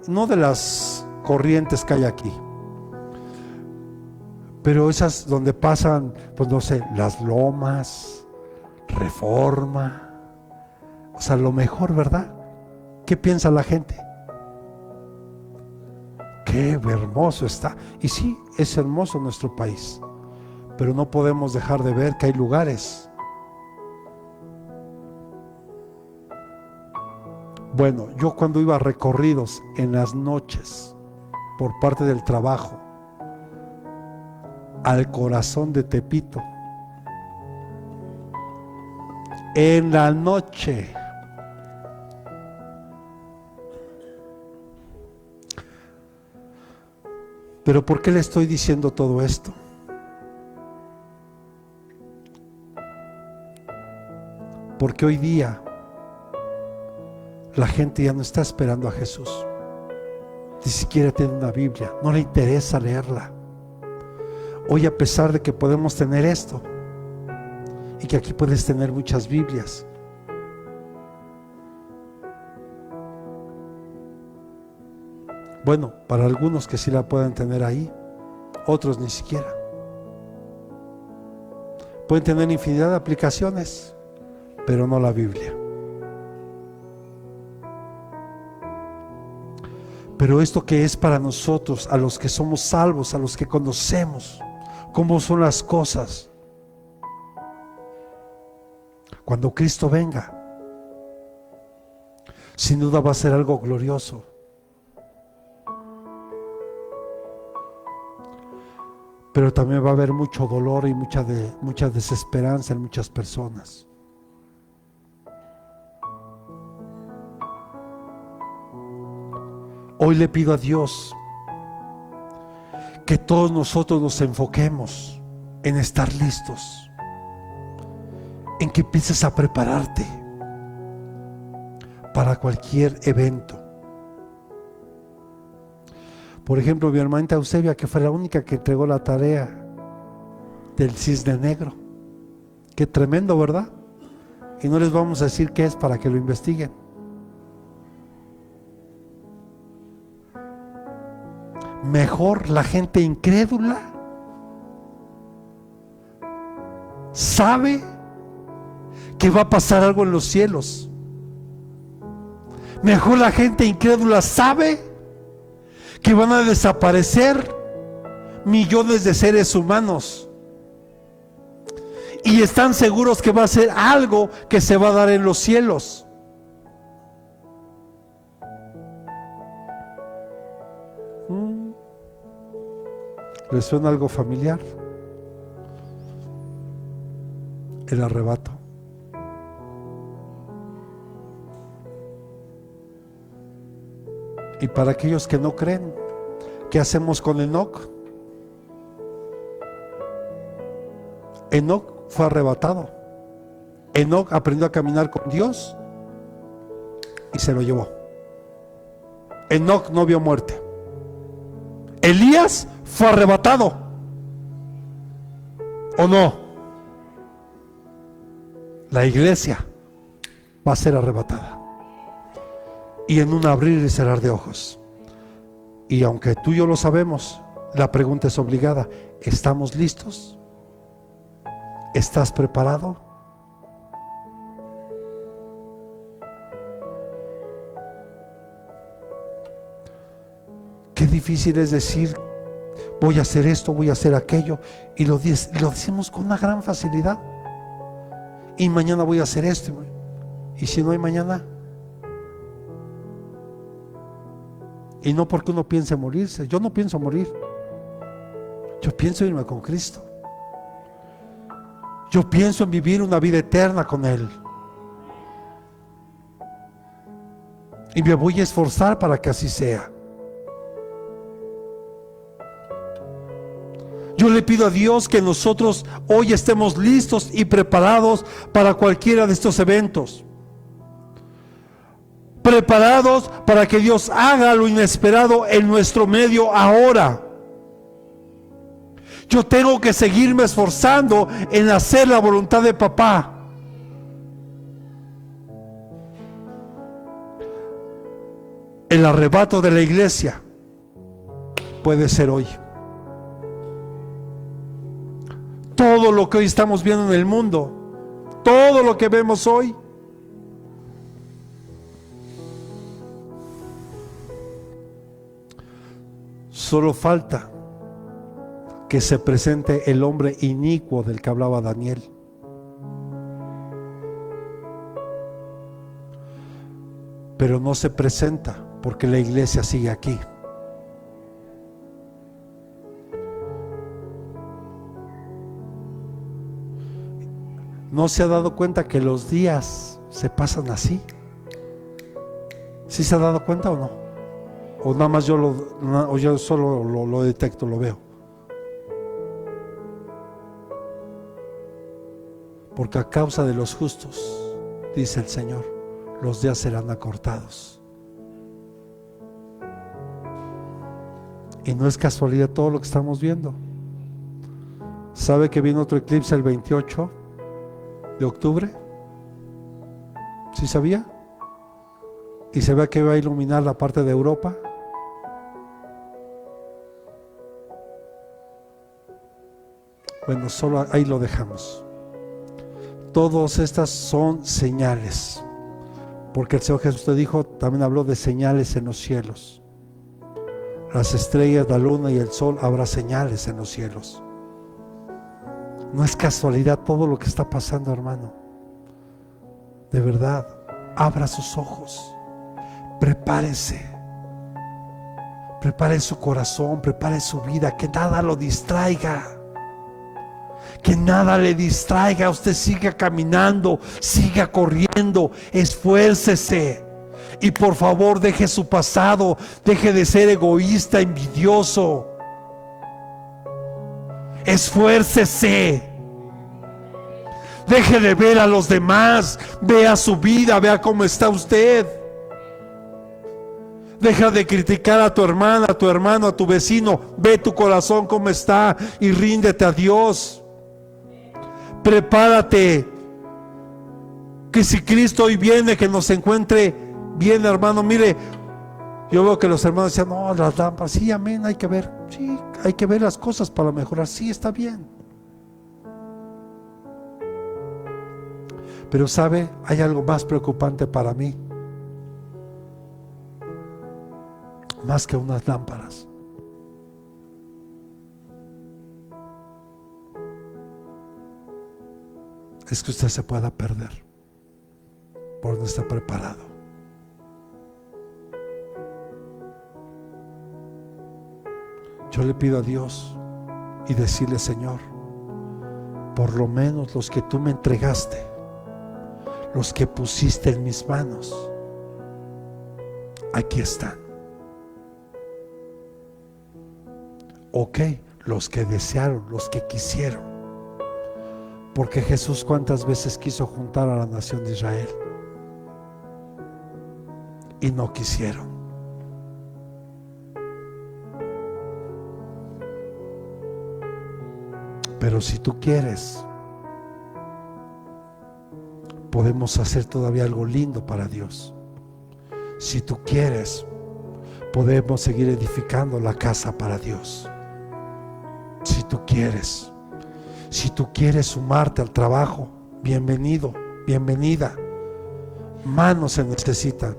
no de las corrientes que hay aquí, pero esas donde pasan, pues no sé, Las Lomas, Reforma, o sea, lo mejor, ¿verdad? ¿Qué piensa la gente? Qué hermoso está. Y sí, es hermoso nuestro país, pero no podemos dejar de ver que hay lugares. Bueno, yo cuando iba a recorridos en las noches por parte del trabajo al corazón de Tepito, en la noche, pero ¿por qué le estoy diciendo todo esto? Porque hoy día la gente ya no está esperando a Jesús, ni siquiera tiene una Biblia, no le interesa leerla. Hoy, a pesar de que podemos tener esto y que aquí puedes tener muchas Biblias, bueno, para algunos que sí la pueden tener ahí, otros ni siquiera. Pueden tener infinidad de aplicaciones, pero no la Biblia. Pero esto que es para nosotros, a los que somos salvos, a los que conocemos cómo son las cosas, cuando Cristo venga, sin duda va a ser algo glorioso. Pero también va a haber mucho dolor y mucha desesperanza en muchas personas. Hoy le pido a Dios que todos nosotros nos enfoquemos en estar listos, en que empieces a prepararte para cualquier evento. Por ejemplo, mi hermanita Eusebia, que fue la única que entregó la tarea del cisne negro. Qué tremendo, ¿verdad? Y no les vamos a decir qué es para que lo investiguen. Mejor la gente incrédula sabe que va a pasar algo en los cielos. Mejor la gente incrédula sabe que van a desaparecer millones de seres humanos y están seguros que va a ser algo que se va a dar en los cielos. ¿Les suena algo familiar? El arrebato. Y para aquellos que no creen, ¿qué hacemos con Enoc? Enoc fue arrebatado. Enoc aprendió a caminar con Dios y se lo llevó. Enoc no vio muerte. Elías fue arrebatado, ¿o no? La iglesia va a ser arrebatada, y en un abrir y cerrar de ojos. Y aunque tú y yo lo sabemos, la pregunta es obligada: ¿estamos listos? ¿Estás preparado? Qué difícil es decir: voy a hacer esto, voy a hacer aquello, y lo decimos con una gran facilidad. Y mañana voy a hacer esto, y si no hay mañana. Y no porque uno piense morirse. Yo no pienso morir. Yo pienso irme con Cristo. Yo pienso en vivir una vida eterna con Él. Y me voy a esforzar para que así sea. Yo le pido a Dios que nosotros hoy estemos listos y preparados para cualquiera de estos eventos. Preparados para que Dios haga lo inesperado en nuestro medio ahora. Yo tengo que seguirme esforzando en hacer la voluntad de papá. El arrebato de la iglesia puede ser hoy. Todo lo que hoy estamos viendo en el mundo, todo lo que vemos hoy, solo falta que se presente el hombre inicuo del que hablaba Daniel. Pero no se presenta porque la iglesia sigue aquí. ¿No se ha dado cuenta que los días se pasan así? ¿Sí se ha dado cuenta o no? O nada más yo solo lo detecto, lo veo. Porque a causa de los justos, dice el Señor, los días serán acortados. Y no es casualidad todo lo que estamos viendo. ¿Sabe que viene otro eclipse el 28 de octubre? ¿Sí sabía? ¿Y se ve que va a iluminar la parte de Europa? Bueno, solo ahí lo dejamos. Todas estas son señales, porque el Señor Jesús te dijo, también habló de señales en los cielos. Las estrellas, la luna y el sol, habrá señales en los cielos. No es casualidad todo lo que está pasando, hermano. De verdad, abra sus ojos, prepárese, prepare su corazón, prepare su vida, que nada lo distraiga. Que nada le distraiga, usted siga caminando, siga corriendo, esfuércese. Y por favor deje su pasado, deje de ser egoísta, envidioso. Esfuércese. Deje de ver a los demás, vea su vida, vea cómo está usted. Deja de criticar a tu hermana, a tu hermano, a tu vecino. Ve tu corazón cómo está y ríndete a Dios. Prepárate, que si Cristo hoy viene, que nos encuentre bien, hermano. Mire, yo veo que los hermanos decían, no, las lámparas, sí, amén, hay que ver, sí, hay que ver las cosas para mejorar, sí, está bien. Pero sabe, hay algo más preocupante para mí, más que unas lámparas. Es que usted se pueda perder por no estar preparado. Yo le pido a Dios y decirle, Señor, por lo menos los que tú me entregaste, los que pusiste en mis manos, aquí están. Ok, los que desearon, los que quisieron. Porque Jesús cuántas veces quiso juntar a la nación de Israel y no quisieron. Pero si tú quieres, podemos hacer todavía algo lindo para Dios. Si tú quieres, podemos seguir edificando la casa para Dios. Si tú quieres. Si tú quieres sumarte al trabajo, bienvenido, bienvenida. Manos se necesitan.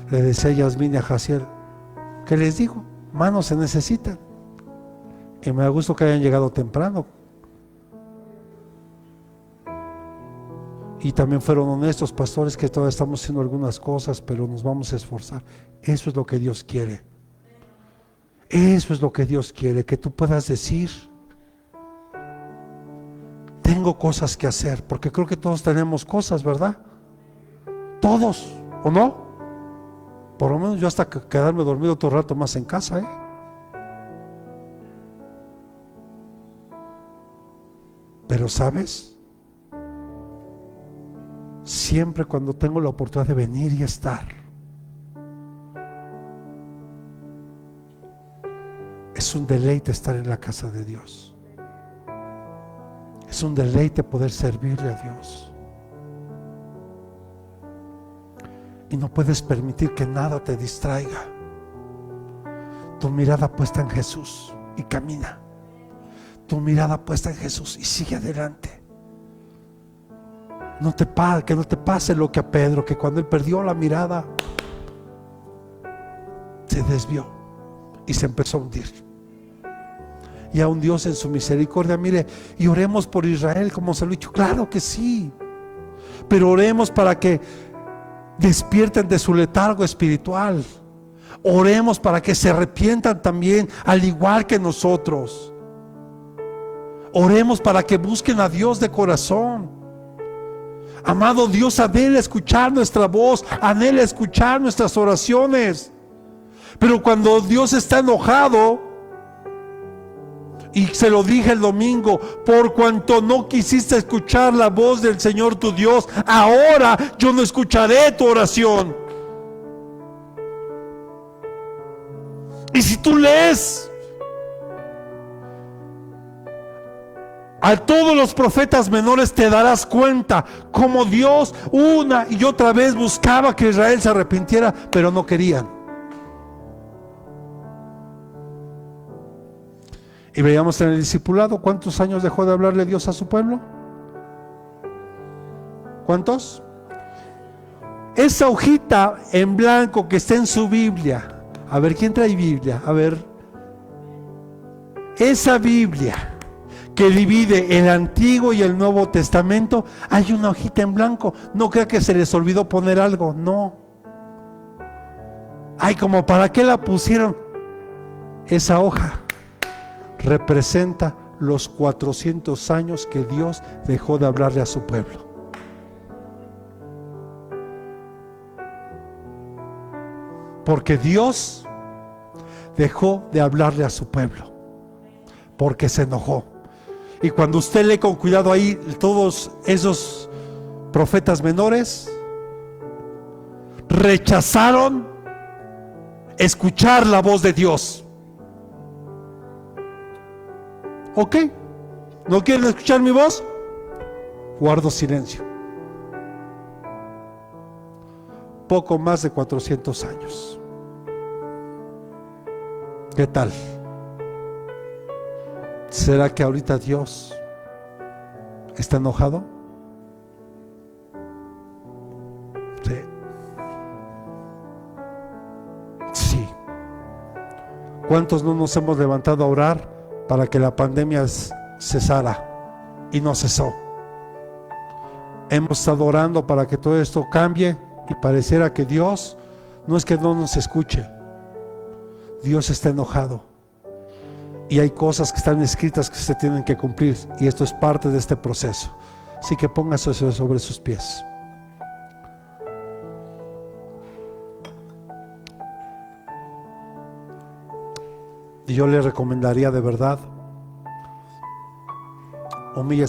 Le decía Yasmín y a Jaciel, ¿qué les digo? Manos se necesitan. Y me da gusto que hayan llegado temprano. Y también fueron honestos, pastores, que todavía estamos haciendo algunas cosas, pero nos vamos a esforzar. Eso es lo que Dios quiere. Eso es lo que Dios quiere, que tú puedas decir: tengo cosas que hacer, porque creo que todos tenemos cosas, ¿verdad? Todos, ¿o no? Por lo menos yo hasta quedarme dormido otro rato más en casa, ¿eh? Pero ¿sabes? Siempre cuando tengo la oportunidad de venir y estar, es un deleite estar en la casa de Dios. Es un deleite poder servirle a Dios. Y no puedes permitir que nada te distraiga. Tu mirada puesta en Jesús y camina. Tu mirada puesta en Jesús y sigue adelante. Que no te pase lo que a Pedro, que cuando él perdió la mirada se desvió y se empezó a hundir. Y a un Dios en su misericordia, mire, y oremos por Israel, como se lo he dicho. Claro que sí, pero oremos para que despierten de su letargo espiritual. Oremos para que se arrepientan también, al igual que nosotros. Oremos para que busquen a Dios de corazón. Amado Dios, anhela escuchar nuestra voz, anhela escuchar nuestras oraciones. Pero cuando Dios está enojado, y se lo dije el domingo: por cuanto no quisiste escuchar la voz del Señor tu Dios, ahora yo no escucharé tu oración. Y si tú lees a todos los profetas menores, te darás cuenta cómo Dios una y otra vez buscaba que Israel se arrepintiera, pero no querían. Y veíamos en el discipulado, ¿cuántos años dejó de hablarle Dios a su pueblo? ¿Cuántos? Esa hojita en blanco que está en su Biblia. A ver, ¿quién trae Biblia? A ver. Esa Biblia que divide el Antiguo y el Nuevo Testamento, hay una hojita en blanco. No crea que se les olvidó poner algo, no. Ay, como para qué la pusieron. Esa hoja representa los 400 años que Dios dejó de hablarle a su pueblo. Porque Dios dejó de hablarle a su pueblo, porque se enojó. Y cuando usted lee con cuidado ahí, todos esos profetas menores rechazaron escuchar la voz de Dios. ¿Ok? ¿No quieren escuchar mi voz? Guardo silencio. Poco más de 400 años. ¿Qué tal? ¿Será que ahorita Dios está enojado? Sí. Sí. ¿Cuántos no nos hemos levantado a orar para que la pandemia cesara y no cesó? Hemos estado orando para que todo esto cambie y pareciera que Dios no es que no nos escuche. Dios está enojado y hay cosas que están escritas que se tienen que cumplir, y esto es parte de este proceso. Así que póngase sobre sus pies. Y yo le recomendaría de verdad, humíllese.